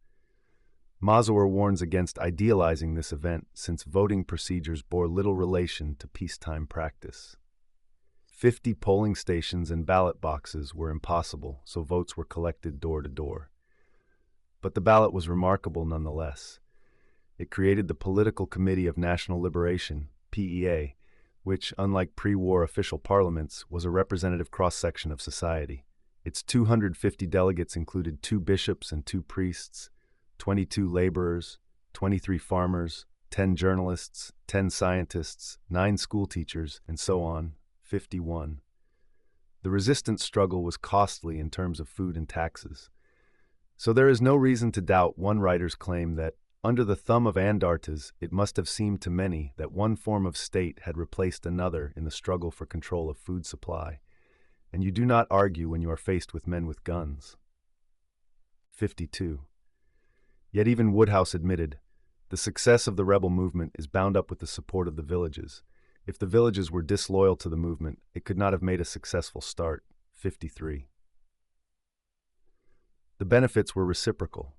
Speaker 1: Mazur warns against idealizing this event since voting procedures bore little relation to peacetime practice. 50 polling stations and ballot boxes were impossible, so votes were collected door to door. But the ballot was remarkable nonetheless. It created the Political Committee of National Liberation, PEA, which, unlike pre-war official parliaments, was a representative cross-section of society. Its 250 delegates included 2 bishops and 2 priests, 22 laborers, 23 farmers, 10 journalists, 10 scientists, 9 school teachers, and so on, 51. The resistance struggle was costly in terms of food and taxes. So there is no reason to doubt one writer's claim that, under the thumb of Andartas, it must have seemed to many that one form of state had replaced another in the struggle for control of food supply, and you do not argue when you are faced with men with guns. 52. Yet even Woodhouse admitted, the success of the rebel movement is bound up with the support of the villages. If the villages were disloyal to the movement, it could not have made a successful start. 53. The benefits were reciprocal.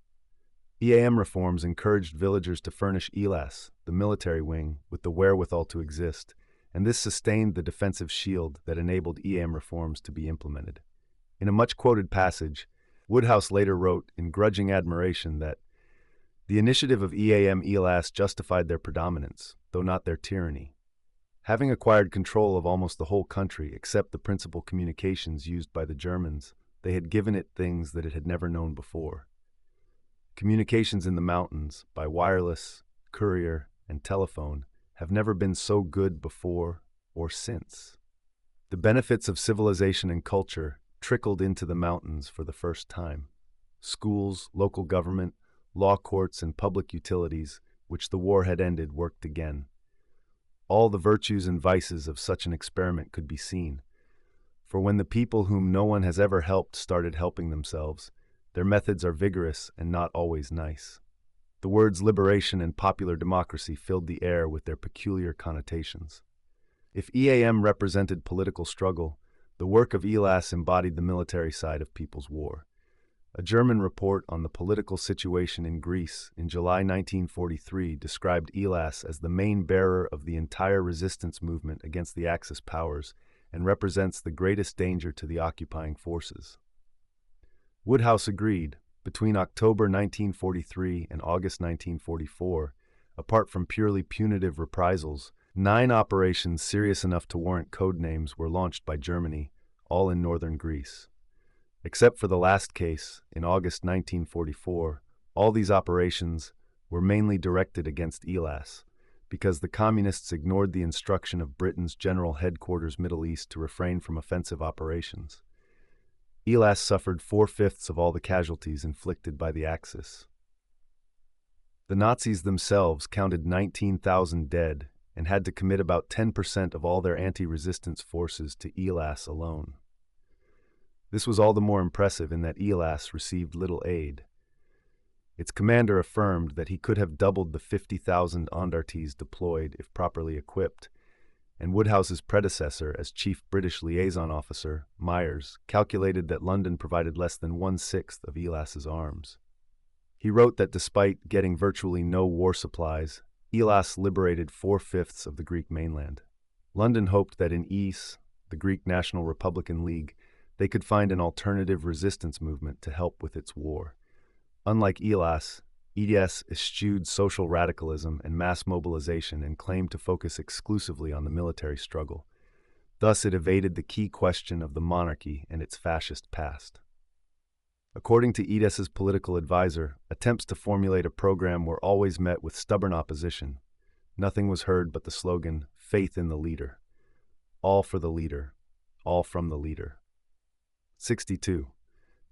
Speaker 1: EAM reforms encouraged villagers to furnish ELAS, the military wing, with the wherewithal to exist, and this sustained the defensive shield that enabled EAM reforms to be implemented. In a much-quoted passage, Woodhouse later wrote in grudging admiration that the initiative of EAM-ELAS justified their predominance, though not their tyranny. Having acquired control of almost the whole country except the principal communications used by the Germans, they had given it things that it had never known before. Communications in the mountains, by wireless, courier, and telephone, have never been so good before or since. The benefits of civilization and culture trickled into the mountains for the first time. Schools, local government, law courts, and public utilities, which the war had ended, worked again. All the virtues and vices of such an experiment could be seen. For when the people whom no one has ever helped started helping themselves, their methods are vigorous and not always nice. The words liberation and popular democracy filled the air with their peculiar connotations. If EAM represented political struggle, the work of ELAS embodied the military side of People's War. A German report on the political situation in Greece in July 1943 described ELAS as the main bearer of the entire resistance movement against the Axis powers and represents the greatest danger to the occupying forces. Woodhouse agreed. Between October 1943 and August 1944, apart from purely punitive reprisals, 9 operations serious enough to warrant code names were launched by Germany, all in northern Greece. Except for the last case, in August 1944, all these operations were mainly directed against ELAS, because the Communists ignored the instruction of Britain's General Headquarters Middle East to refrain from offensive operations. ELAS suffered 4/5 of all the casualties inflicted by the Axis. The Nazis themselves counted 19,000 dead and had to commit about 10% of all their anti-resistance forces to ELAS alone. This was all the more impressive in that ELAS received little aid. Its commander affirmed that he could have doubled the 50,000 Andertes deployed if properly equipped, and Woodhouse's predecessor as Chief British Liaison Officer, Myers, calculated that London provided less than 1/6 of ELAS's arms. He wrote that despite getting virtually no war supplies, ELAS liberated 4/5 of the Greek mainland. London hoped that in EAS, the Greek National Republican League, they could find an alternative resistance movement to help with its war. Unlike ELAS, EDS eschewed social radicalism and mass mobilization and claimed to focus exclusively on the military struggle. Thus, it evaded the key question of the monarchy and its fascist past. According to EDS's political advisor, attempts to formulate a program were always met with stubborn opposition. Nothing was heard but the slogan, "Faith in the leader." All for the leader, all from the leader. 62.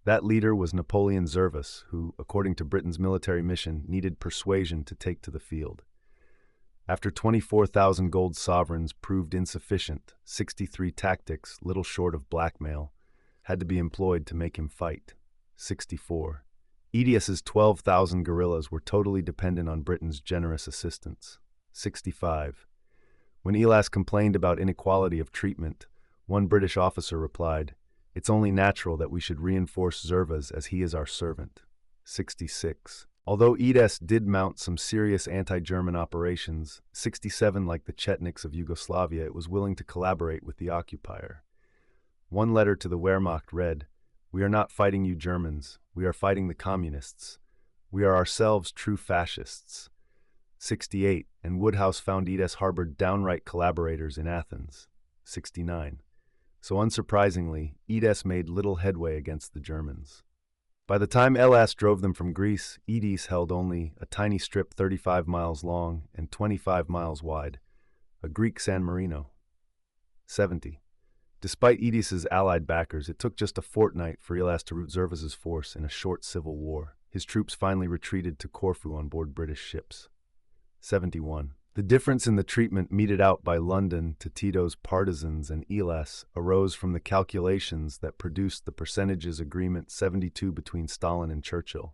Speaker 1: That leader was Napoleon Zervas, who, according to Britain's military mission, needed persuasion to take to the field. After 24,000 gold sovereigns proved insufficient, 63 tactics, little short of blackmail, had to be employed to make him fight. 64. EDS's 12,000 guerrillas were totally dependent on Britain's generous assistance. 65. When ELAS complained about inequality of treatment, one British officer replied, "It's only natural that we should reinforce Zervas as he is our servant." 66. Although EDS did mount some serious anti-German operations, 67, like the Chetniks of Yugoslavia, it was willing to collaborate with the occupier. One letter to the Wehrmacht read, "We are not fighting you Germans, we are fighting the communists. We are ourselves true fascists." 68. And Woodhouse found EDS harbored downright collaborators in Athens. 69. So unsurprisingly, EDS made little headway against the Germans. By the time ELAS drove them from Greece, EDS held only a tiny strip 35 miles long and 25 miles wide, a Greek San Marino. 70. Despite EDS's allied backers, it took just a fortnight for ELAS to rout Zervas's force in a short civil war. His troops finally retreated to Corfu on board British ships. 71. The difference in the treatment meted out by London to Tito's partisans and ELAS arose from the calculations that produced the percentages agreement 72 between Stalin and Churchill.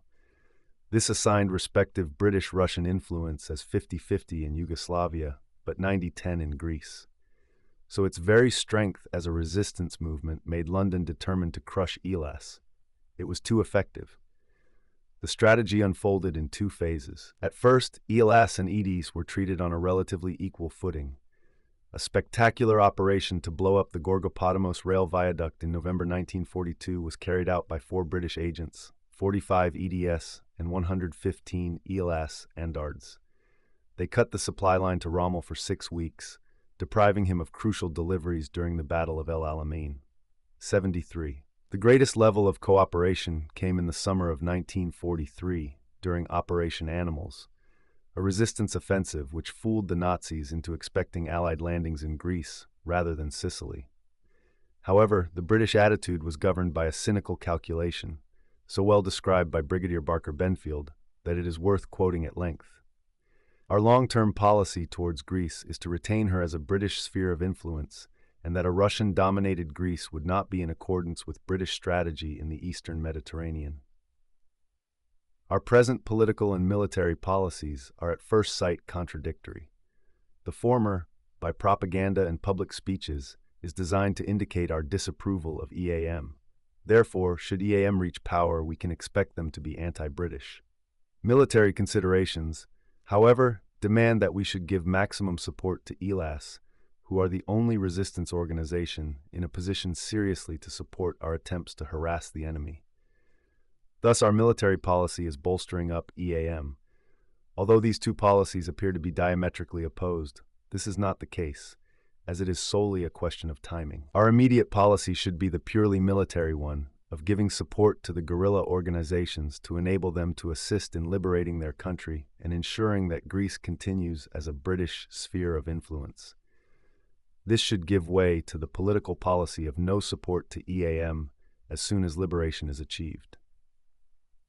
Speaker 1: This assigned respective British-Russian influence as 50-50 in Yugoslavia, but 90-10 in Greece. So its very strength as a resistance movement made London determined to crush ELAS. It was too effective. The strategy unfolded in 2 phases. At first, ELAS and EDS were treated on a relatively equal footing. A spectacular operation to blow up the Gorgopotamos rail viaduct in November 1942 was carried out by 4 British agents, 45 EDS and 115 ELAS Andards. They cut the supply line to Rommel for 6 weeks, depriving him of crucial deliveries during the Battle of El Alamein. 73. The greatest level of cooperation came in the summer of 1943 during Operation Animals, a resistance offensive which fooled the Nazis into expecting Allied landings in Greece rather than Sicily. However, the British attitude was governed by a cynical calculation, so well described by Brigadier Barker Benfield that it is worth quoting at length. Our long-term policy towards Greece is to retain her as a British sphere of influence, and that a Russian-dominated Greece would not be in accordance with British strategy in the Eastern Mediterranean. Our present political and military policies are at first sight contradictory. The former, by propaganda and public speeches, is designed to indicate our disapproval of EAM. Therefore, should EAM reach power, we can expect them to be anti-British. Military considerations, however, demand that we should give maximum support to ELAS, who are the only resistance organization in a position seriously to support our attempts to harass the enemy. Thus, our military policy is bolstering up EAM. Although these two policies appear to be diametrically opposed, this is not the case, as it is solely a question of timing. Our immediate policy should be the purely military one, of giving support to the guerrilla organizations to enable them to assist in liberating their country and ensuring that Greece continues as a British sphere of influence. This should give way to the political policy of no support to EAM as soon as liberation is achieved.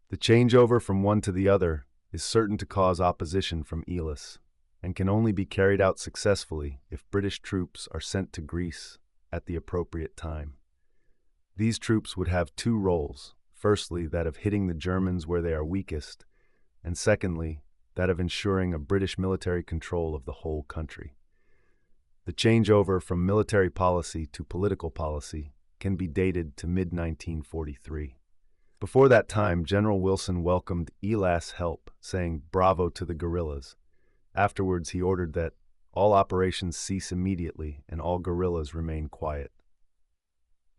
Speaker 1: The changeover from one to the other is certain to cause opposition from ELAS, and can only be carried out successfully if British troops are sent to Greece at the appropriate time. These troops would have two roles: firstly, that of hitting the Germans where they are weakest, and secondly, that of ensuring a British military control of the whole country. The changeover from military policy to political policy can be dated to mid-1943. Before that time, General Wilson welcomed ELAS help, saying "Bravo" to the guerrillas. Afterwards, he ordered that all operations cease immediately and all guerrillas remain quiet.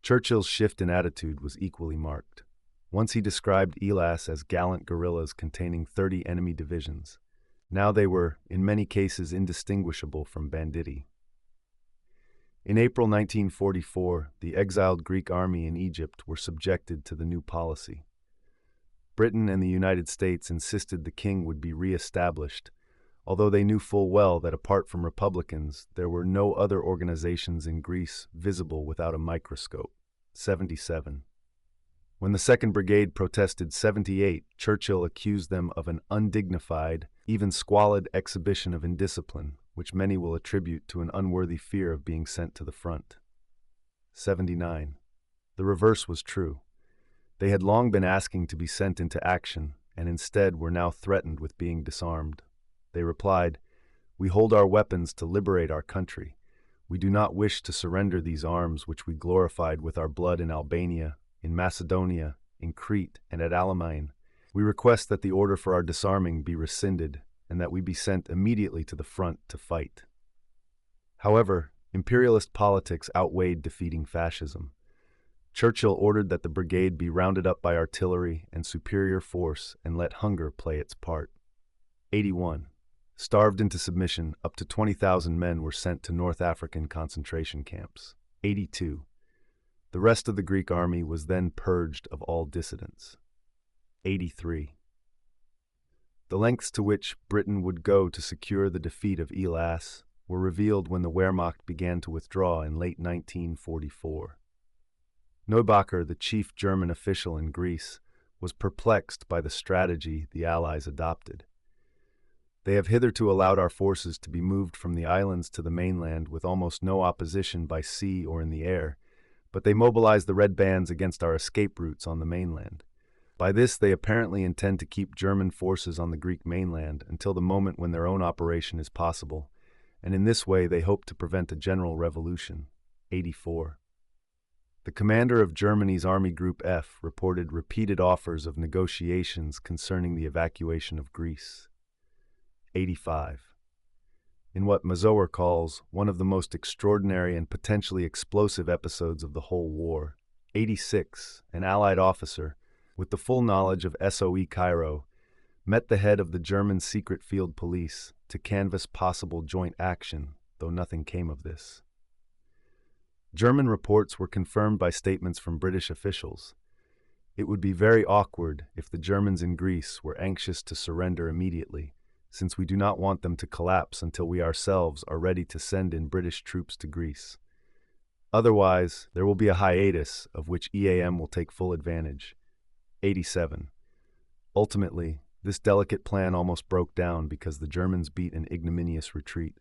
Speaker 1: Churchill's shift in attitude was equally marked. Once he described ELAS as gallant guerrillas containing 30 enemy divisions. Now they were, in many cases, indistinguishable from banditti. In April 1944, the exiled Greek army in Egypt were subjected to the new policy. Britain and the United States insisted the king would be re-established, although they knew full well that apart from Republicans, there were no other organizations in Greece visible without a microscope. 77. When the 2nd Brigade protested 78, Churchill accused them of an undignified, even squalid exhibition of indiscipline, which many will attribute to an unworthy fear of being sent to the front. 79. The reverse was true. They had long been asking to be sent into action, and instead were now threatened with being disarmed. They replied, "We hold our weapons to liberate our country. We do not wish to surrender these arms which we glorified with our blood in Albania, in Macedonia, in Crete, and at Alamein. We request that the order for our disarming be rescinded, and that we be sent immediately to the front to fight." However, imperialist politics outweighed defeating fascism. Churchill ordered that the brigade be rounded up by artillery and superior force and let hunger play its part. 81. Starved into submission, up to 20,000 men were sent to North African concentration camps. 82. The rest of the Greek army was then purged of all dissidents. 83. The lengths to which Britain would go to secure the defeat of ELAS were revealed when the Wehrmacht began to withdraw in late 1944. Neubacher, the chief German official in Greece, was perplexed by the strategy the Allies adopted. They have hitherto allowed our forces to be moved from the islands to the mainland with almost no opposition by sea or in the air, but they mobilized the Red Bands against our escape routes on the mainland. By this, they apparently intend to keep German forces on the Greek mainland until the moment when their own operation is possible, and in this way they hope to prevent a general revolution. 84. The commander of Germany's Army Group F reported repeated offers of negotiations concerning the evacuation of Greece. 85. In what Mazower calls one of the most extraordinary and potentially explosive episodes of the whole war, 86, an Allied officer, with the full knowledge of SOE Cairo, met the head of the German secret field police to canvass possible joint action, though nothing came of this. German reports were confirmed by statements from British officials. It would be very awkward if the Germans in Greece were anxious to surrender immediately, since we do not want them to collapse until we ourselves are ready to send in British troops to Greece. Otherwise, there will be a hiatus of which EAM will take full advantage. 87. Ultimately, this delicate plan almost broke down because the Germans beat an ignominious retreat.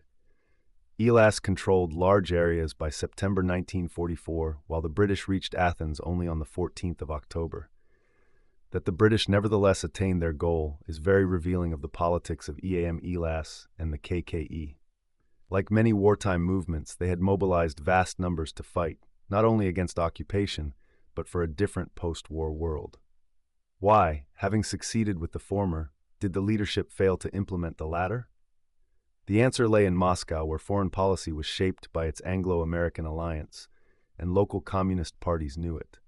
Speaker 1: ELAS controlled large areas by September 1944, while the British reached Athens only on the 14th of October. That the British nevertheless attained their goal is very revealing of the politics of EAM-ELAS and the KKE. Like many wartime movements, they had mobilized vast numbers to fight, not only against occupation, but for a different post-war world. Why, having succeeded with the former, did the leadership fail to implement the latter? The answer lay in Moscow, where foreign policy was shaped by its Anglo-American alliance, and local communist parties knew it.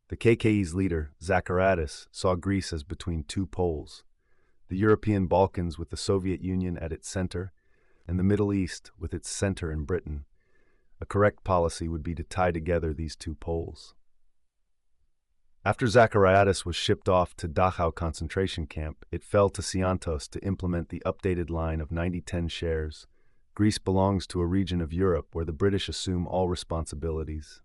Speaker 1: The KKE's leader, Zacharadis, saw Greece as between two poles, the European Balkans with the Soviet Union at its center, and the Middle East with its center in Britain. A correct policy would be to tie together these two poles. After Zacharadis was shipped off to Dachau concentration camp, it fell to Tsiantos to implement the updated line of 90-10 shares. Greece belongs to a region of Europe where the British assume all responsibilities.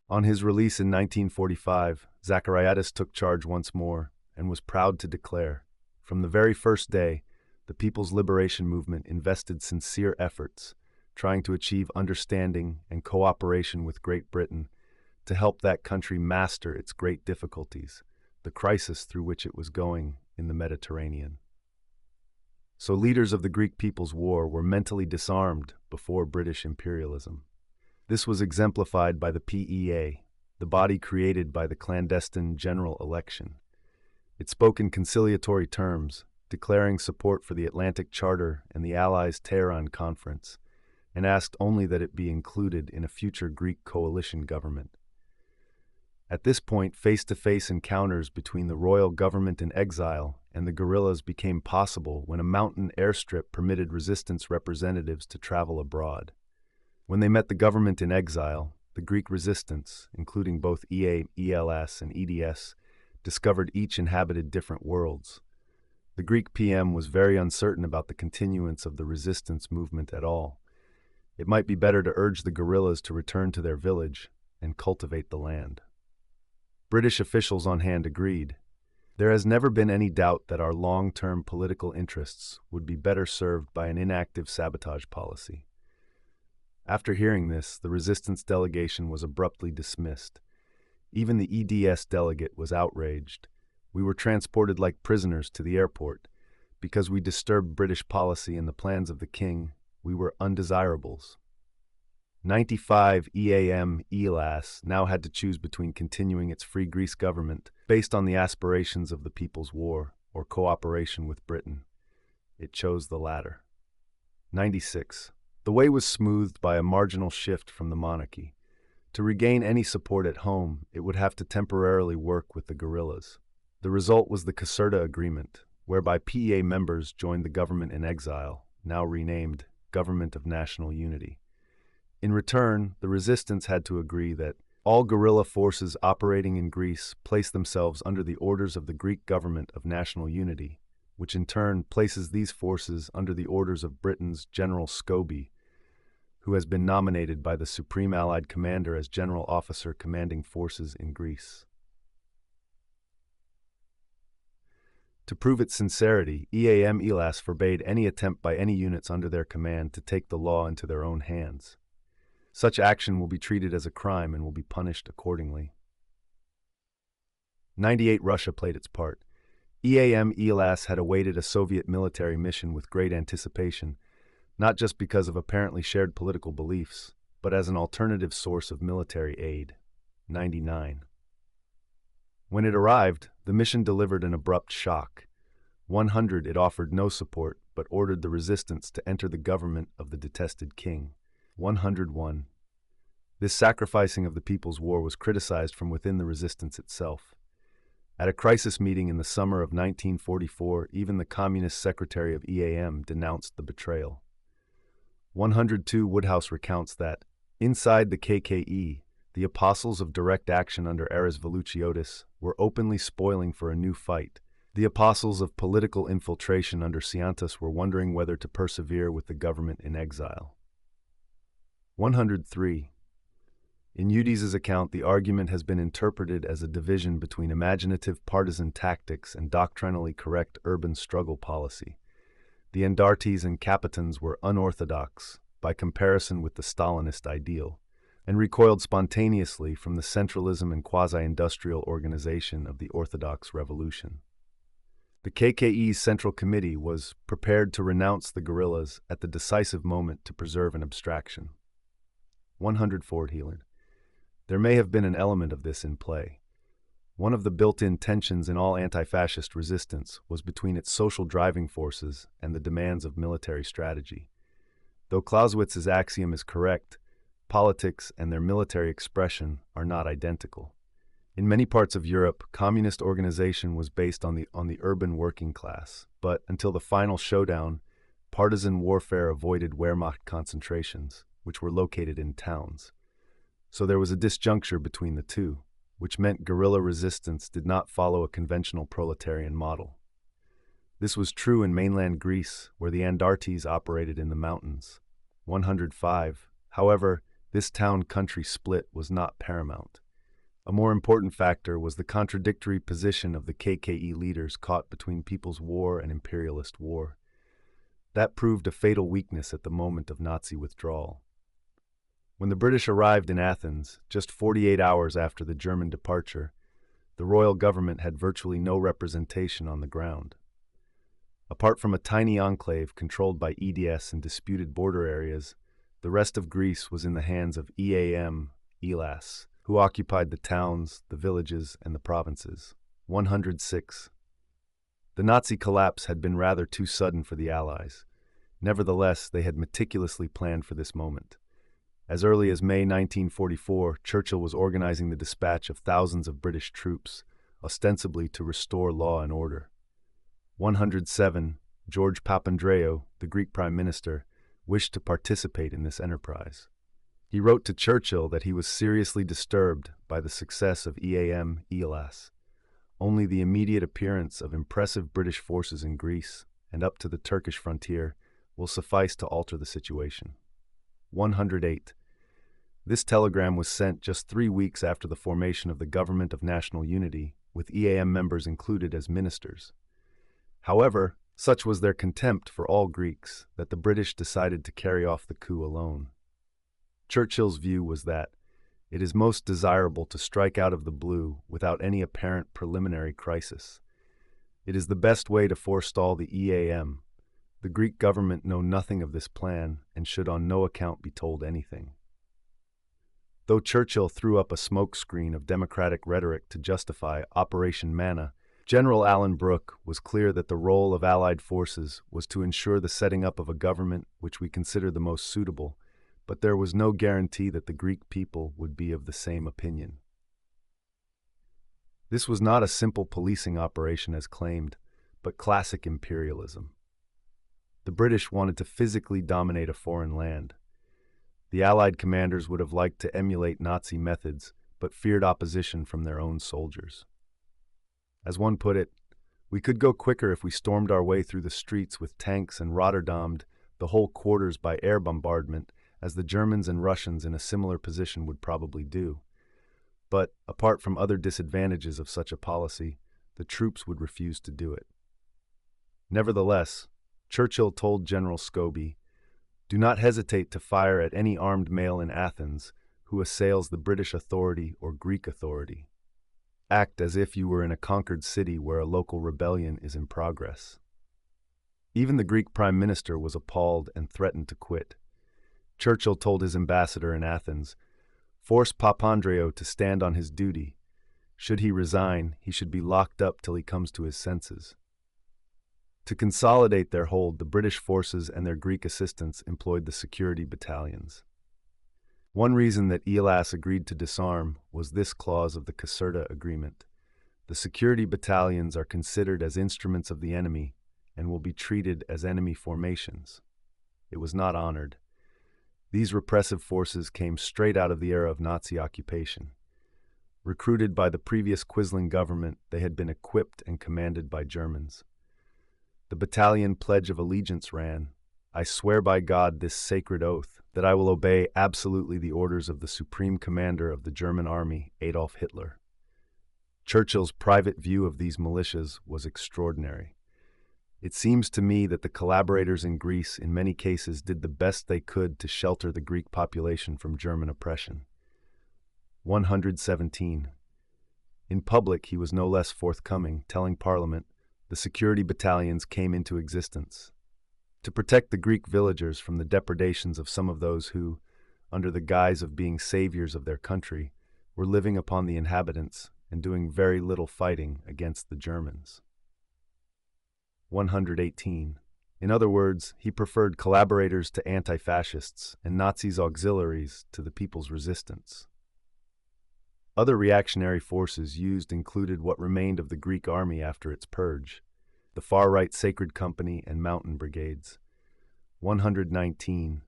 Speaker 1: On his release in 1945, Zacharadis took charge once more and was proud to declare, from the very first day, the People's Liberation Movement invested sincere efforts, trying to achieve understanding and cooperation with Great Britain to help that country master its great difficulties, the crisis through which it was going in the Mediterranean. So leaders of the Greek People's War were mentally disarmed before British imperialism. This was exemplified by the PEA, the body created by the clandestine general election. It spoke in conciliatory terms, declaring support for the Atlantic Charter and the Allies' Tehran Conference, and asked only that it be included in a future Greek coalition government. At this point, face-to-face encounters between the royal government in exile and the guerrillas became possible when a mountain airstrip permitted resistance representatives to travel abroad. When they met the government in exile, the Greek resistance, including both EAM-ELAS and EDS, discovered each inhabited different worlds. The Greek PM was very uncertain about the continuance of the resistance movement at all. It might be better to urge the guerrillas to return to their village and cultivate the land. British officials on hand agreed. There has never been any doubt that our long-term political interests would be better served by an inactive sabotage policy. After hearing this, the resistance delegation was abruptly dismissed. Even the EDS delegate was outraged. We were transported like prisoners to the airport. Because we disturbed British policy and the plans of the king, we were undesirables. 95 EAM-ELAS now had to choose between continuing its Free Greece government based on the aspirations of the People's War or cooperation with Britain. It chose the latter. 96. The way was smoothed by a marginal shift from the monarchy. To regain any support at home, it would have to temporarily work with the guerrillas. The result was the Caserta Agreement, whereby PEA members joined the government in exile, now renamed Government of National Unity. In return, the resistance had to agree that all guerrilla forces operating in Greece place themselves under the orders of the Greek Government of National Unity, which in turn places these forces under the orders of Britain's General Scobie, who has been nominated by the Supreme Allied Commander as General Officer commanding forces in Greece. To prove its sincerity, EAM-ELAS forbade any attempt by any units under their command to take the law into their own hands. Such action will be treated as a crime and will be punished accordingly. 98. Russia played its part. EAM-ELAS had awaited a Soviet military mission with great anticipation, not just because of apparently shared political beliefs, but as an alternative source of military aid. 99. When it arrived, the mission delivered an abrupt shock. 100. It offered no support, but ordered the resistance to enter the government of the detested king. 101. This sacrificing of the People's War was criticized from within the resistance itself. At a crisis meeting in the summer of 1944, even the Communist Secretary of EAM denounced the betrayal. 102. Woodhouse recounts that, inside the KKE, the apostles of direct action under Aras Velouchiotis were openly spoiling for a new fight. The apostles of political infiltration under Tsiantos were wondering whether to persevere with the government in exile. 103. In Eudis's account, the argument has been interpreted as a division between imaginative partisan tactics and doctrinally correct urban struggle policy. The Endartes and Kapitans were unorthodox by comparison with the Stalinist ideal, and recoiled spontaneously from the centralism and quasi-industrial organization of the Orthodox Revolution. The KKE's Central Committee was prepared to renounce the guerrillas at the decisive moment to preserve an abstraction. 100 Fort Heelan. There may have been an element of this in play. One of the built-in tensions in all anti-fascist resistance was between its social driving forces and the demands of military strategy. Though Clausewitz's axiom is correct, politics and their military expression are not identical. In many parts of Europe, communist organization was based on the urban working class, but until the final showdown, partisan warfare avoided Wehrmacht concentrations, which were located in towns. So there was a disjuncture between the two, which meant guerrilla resistance did not follow a conventional proletarian model. This was true in mainland Greece, where the Andartes operated in the mountains. 105. However, this town-country split was not paramount. A more important factor was the contradictory position of the KKE leaders caught between People's War and Imperialist War. That proved a fatal weakness at the moment of Nazi withdrawal. When the British arrived in Athens, just 48 hours after the German departure, the royal government had virtually no representation on the ground. Apart from a tiny enclave controlled by EDS in disputed border areas, the rest of Greece was in the hands of EAM, Elas, who occupied the towns, the villages, and the provinces. 106. The Nazi collapse had been rather too sudden for the Allies. Nevertheless, they had meticulously planned for this moment. As early as May 1944, Churchill was organizing the dispatch of thousands of British troops, ostensibly to restore law and order. 107. George Papandreou, the Greek Prime Minister, wished to participate in this enterprise. He wrote to Churchill that he was seriously disturbed by the success of EAM Elas. Only the immediate appearance of impressive British forces in Greece and up to the Turkish frontier will suffice to alter the situation. 108. This telegram was sent just 3 weeks after the formation of the Government of National Unity, with EAM members included as ministers. However, such was their contempt for all Greeks that the British decided to carry off the coup alone. Churchill's view was that it is most desirable to strike out of the blue without any apparent preliminary crisis. It is the best way to forestall the EAM. The Greek government know nothing of this plan and should on no account be told anything. Though Churchill threw up a smokescreen of democratic rhetoric to justify Operation Manna, General Alan Brooke was clear that the role of Allied forces was to ensure the setting up of a government which we consider the most suitable, but there was no guarantee that the Greek people would be of the same opinion. This was not a simple policing operation as claimed, but classic imperialism. The British wanted to physically dominate a foreign land. The Allied commanders would have liked to emulate Nazi methods, but feared opposition from their own soldiers. As one put it, we could go quicker if we stormed our way through the streets with tanks and Rotterdamed the whole quarters by air bombardment, as the Germans and Russians in a similar position would probably do. But, apart from other disadvantages of such a policy, the troops would refuse to do it. Nevertheless, Churchill told General Scobie, "Do not hesitate to fire at any armed male in Athens who assails the British authority or Greek authority. Act as if you were in a conquered city where a local rebellion is in progress." Even the Greek Prime Minister was appalled and threatened to quit. Churchill told his ambassador in Athens, "Force Papandreou to stand on his duty. Should he resign, he should be locked up till he comes to his senses." To consolidate their hold, the British forces and their Greek assistants employed the security battalions. One reason that Elas agreed to disarm was this clause of the Caserta Agreement. The security battalions are considered as instruments of the enemy and will be treated as enemy formations. It was not honored. These repressive forces came straight out of the era of Nazi occupation. Recruited by the previous Quisling government, they had been equipped and commanded by Germans. The battalion pledge of allegiance ran, "I swear by God this sacred oath that I will obey absolutely the orders of the Supreme Commander of the German Army, Adolf Hitler." Churchill's private view of these militias was extraordinary. It seems to me that the collaborators in Greece in many cases did the best they could to shelter the Greek population from German oppression. 117. In public, he was no less forthcoming, telling Parliament the security battalions came into existence to protect the Greek villagers from the depredations of some of those who, under the guise of being saviors of their country, were living upon the inhabitants and doing very little fighting against the Germans. 118. In other words, he preferred collaborators to anti-fascists and Nazis' auxiliaries to the people's resistance. Other reactionary forces used included what remained of the Greek army after its purge, the far-right Sacred Company and Mountain Brigades. 119.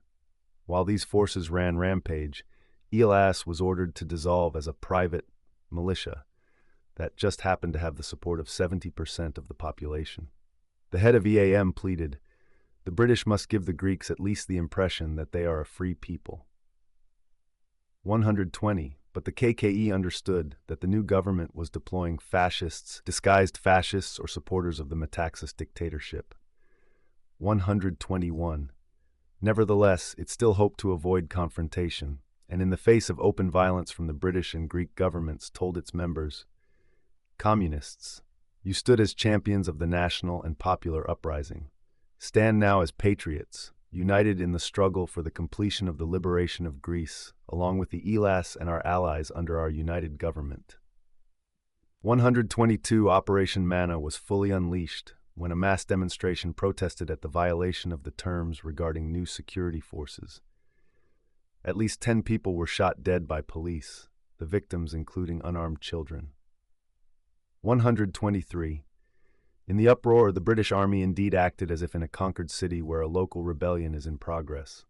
Speaker 1: While these forces ran rampage, Elas was ordered to dissolve as a private militia that just happened to have the support of 70% of the population. The head of EAM pleaded, "The British must give the Greeks at least the impression that they are a free people." 120. But the KKE understood that the new government was deploying fascists, disguised fascists, or supporters of the Metaxas dictatorship. 121. Nevertheless, it still hoped to avoid confrontation, and in the face of open violence from the British and Greek governments told its members, "Communists, you stood as champions of the national and popular uprising. Stand now as patriots, united in the struggle for the completion of the liberation of Greece, along with the Elas and our allies under our united government." 122. Operation Manna was fully unleashed when a mass demonstration protested at the violation of the terms regarding new security forces. At least 10 people were shot dead by police, the victims including unarmed children. 123. In the uproar, the British Army indeed acted as if in a conquered city where a local rebellion is in progress.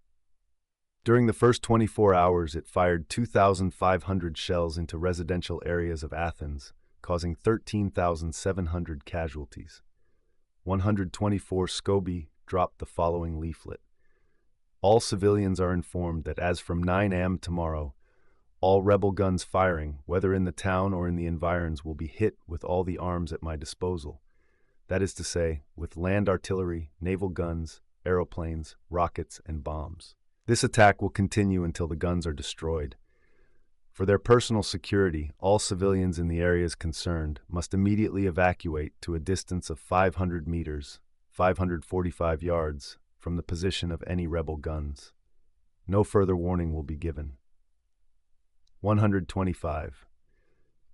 Speaker 1: During the first 24 hours, it fired 2,500 shells into residential areas of Athens, causing 13,700 casualties. 124. Scobie dropped the following leaflet. All civilians are informed that as from 9 a.m. tomorrow, all rebel guns firing, whether in the town or in the environs, will be hit with all the arms at my disposal. That is to say, with land artillery, naval guns, aeroplanes, rockets, and bombs. This attack will continue until the guns are destroyed. For their personal security, all civilians in the areas concerned must immediately evacuate to a distance of 500 meters, 545 yards, from the position of any rebel guns. No further warning will be given. 125.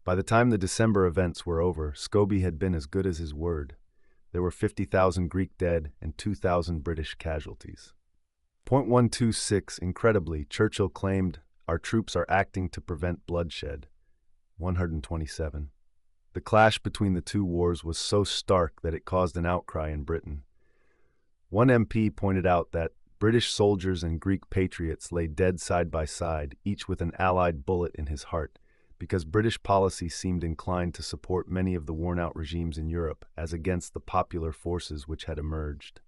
Speaker 1: By the time the December events were over, Scobie had been as good as his word. There were 50,000 Greek dead and 2,000 British casualties. 126. Incredibly, Churchill claimed, "Our troops are acting to prevent bloodshed." 127. The clash between the two wars was so stark that it caused an outcry in Britain. One MP pointed out that British soldiers and Greek patriots lay dead side by side, each with an Allied bullet in his heart, because British policy seemed inclined to support many of the worn-out regimes in Europe as against the popular forces which had emerged.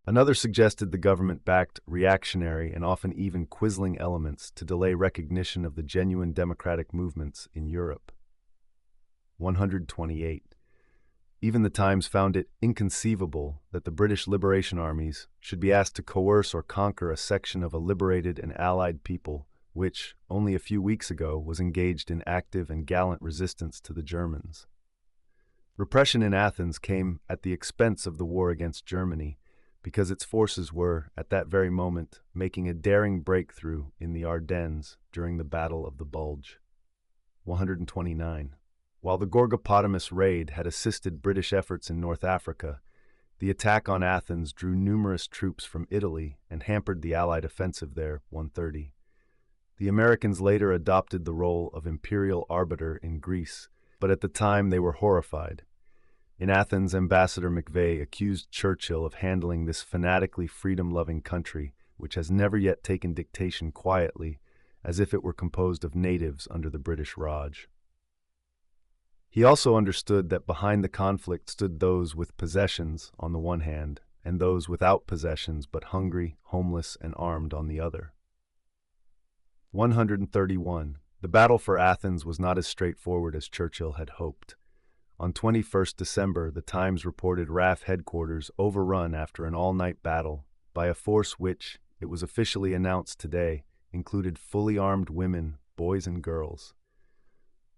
Speaker 1: Another suggested the government backed reactionary and often even quisling elements to delay recognition of the genuine democratic movements in Europe. 128. Even the Times found it inconceivable that the British liberation armies should be asked to coerce or conquer a section of a liberated and allied people which, only a few weeks ago, was engaged in active and gallant resistance to the Germans. Repression in Athens came at the expense of the war against Germany, because its forces were, at that very moment, making a daring breakthrough in the Ardennes during the Battle of the Bulge. 129. While the Gorgopotamus raid had assisted British efforts in North Africa, the attack on Athens drew numerous troops from Italy and hampered the Allied offensive there. 130. The Americans later adopted the role of imperial arbiter in Greece, but at the time they were horrified. In Athens, Ambassador McVeigh accused Churchill of handling this fanatically freedom-loving country, which has never yet taken dictation quietly, as if it were composed of natives under the British Raj. He also understood that behind the conflict stood those with possessions on the one hand, and those without possessions but hungry, homeless, and armed on the other. 131. The battle for Athens was not as straightforward as Churchill had hoped. On 21st December, the Times reported RAF headquarters overrun after an all-night battle by a force which, it was officially announced today, included fully armed women, boys and girls.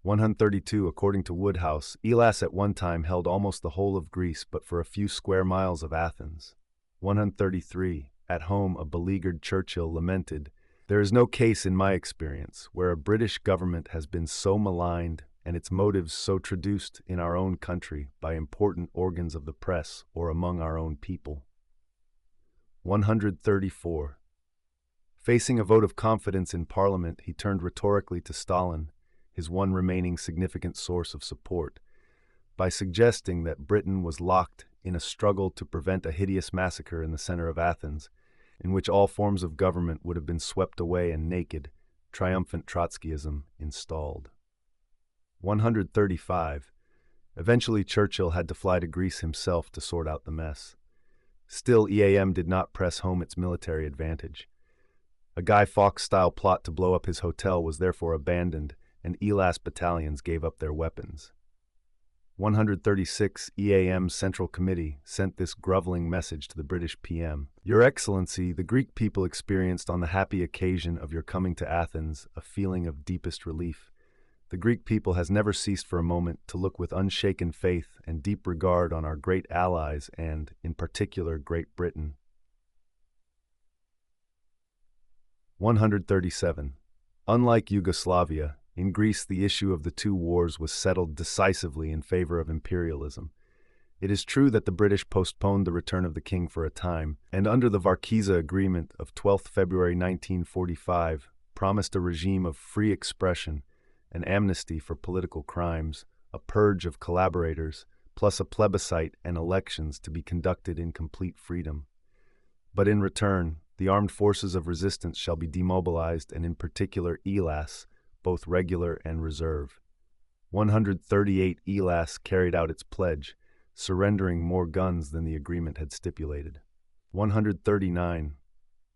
Speaker 1: 132, according to Woodhouse, Elas at one time held almost the whole of Greece but for a few square miles of Athens. 133, at home a beleaguered Churchill lamented, "There is no case in my experience where a British government has been so maligned and its motives so traduced in our own country by important organs of the press or among our own people." 134. Facing a vote of confidence in Parliament, he turned rhetorically to Stalin, his one remaining significant source of support, by suggesting that Britain was locked in a struggle to prevent a hideous massacre in the center of Athens, in which all forms of government would have been swept away and naked, triumphant Trotskyism installed. 135. Eventually Churchill had to fly to Greece himself to sort out the mess. Still, EAM did not press home its military advantage. A Guy Fawkes-style plot to blow up his hotel was therefore abandoned, and Elas battalions gave up their weapons. 136. EAM's Central Committee sent this groveling message to the British PM. "Your Excellency, the Greek people experienced on the happy occasion of your coming to Athens a feeling of deepest relief. The Greek people has never ceased for a moment to look with unshaken faith and deep regard on our great allies and, in particular, Great Britain." 137. Unlike Yugoslavia, in Greece the issue of the two wars was settled decisively in favor of imperialism. It is true that the British postponed the return of the king for a time, and under the Varkiza Agreement of 12 February 1945 promised a regime of free expression, an amnesty for political crimes, a purge of collaborators, plus a plebiscite and elections to be conducted in complete freedom. But in return, the armed forces of resistance shall be demobilized, and in particular Elas, both regular and reserve. 138. Elas carried out its pledge, surrendering more guns than the agreement had stipulated. 139.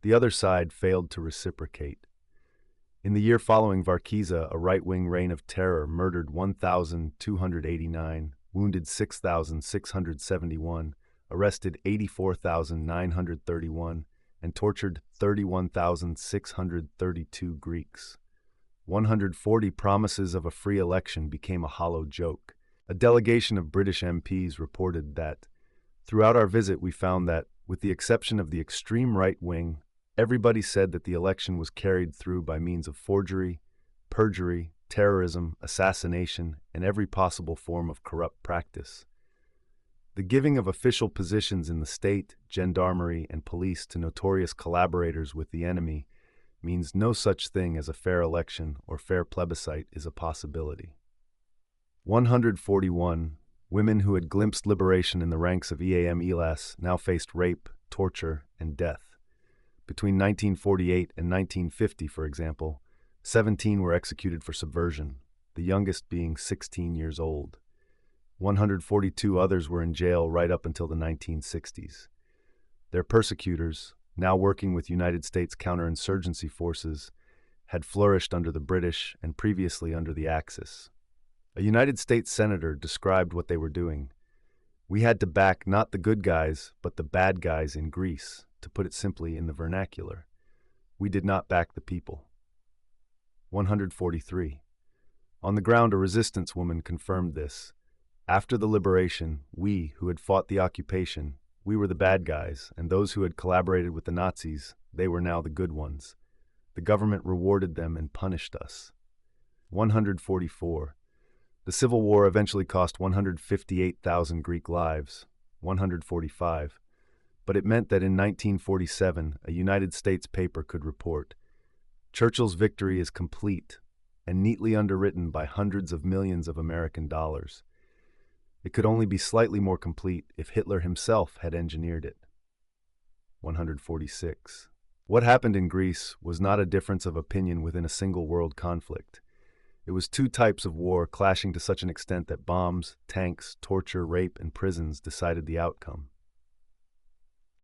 Speaker 1: The other side failed to reciprocate. In the year following Varkiza, a right-wing reign of terror murdered 1,289, wounded 6,671, arrested 84,931, and tortured 31,632 Greeks. 140 promises of a free election became a hollow joke. A delegation of British MPs reported that, "Throughout our visit we found that, with the exception of the extreme right wing, everybody said that the election was carried through by means of forgery, perjury, terrorism, assassination, and every possible form of corrupt practice. The giving of official positions in the state, gendarmerie, and police to notorious collaborators with the enemy means no such thing as a fair election or fair plebiscite is a possibility." 141. Women who had glimpsed liberation in the ranks of EAM Elas now faced rape, torture, and death. Between 1948 and 1950, for example, 17 were executed for subversion, the youngest being 16 years old. 142 others were in jail right up until the 1960s. Their persecutors, now working with United States counterinsurgency forces, had flourished under the British and previously under the Axis. A United States senator described what they were doing. "We had to back not the good guys, but the bad guys in Greece, to put it simply in the vernacular. We did not back the people." 143. On the ground, a resistance woman confirmed this. "After the liberation, we, who had fought the occupation, we were the bad guys, and those who had collaborated with the Nazis, they were now the good ones. The government rewarded them and punished us." 144. The Civil War eventually cost 158,000 Greek lives, 145, but it meant that in 1947 a United States paper could report, "Churchill's victory is complete and neatly underwritten by hundreds of millions of American dollars. It could only be slightly more complete if Hitler himself had engineered it." 146. What happened in Greece was not a difference of opinion within a single world conflict. It was two types of war clashing to such an extent that bombs, tanks, torture, rape, and prisons decided the outcome.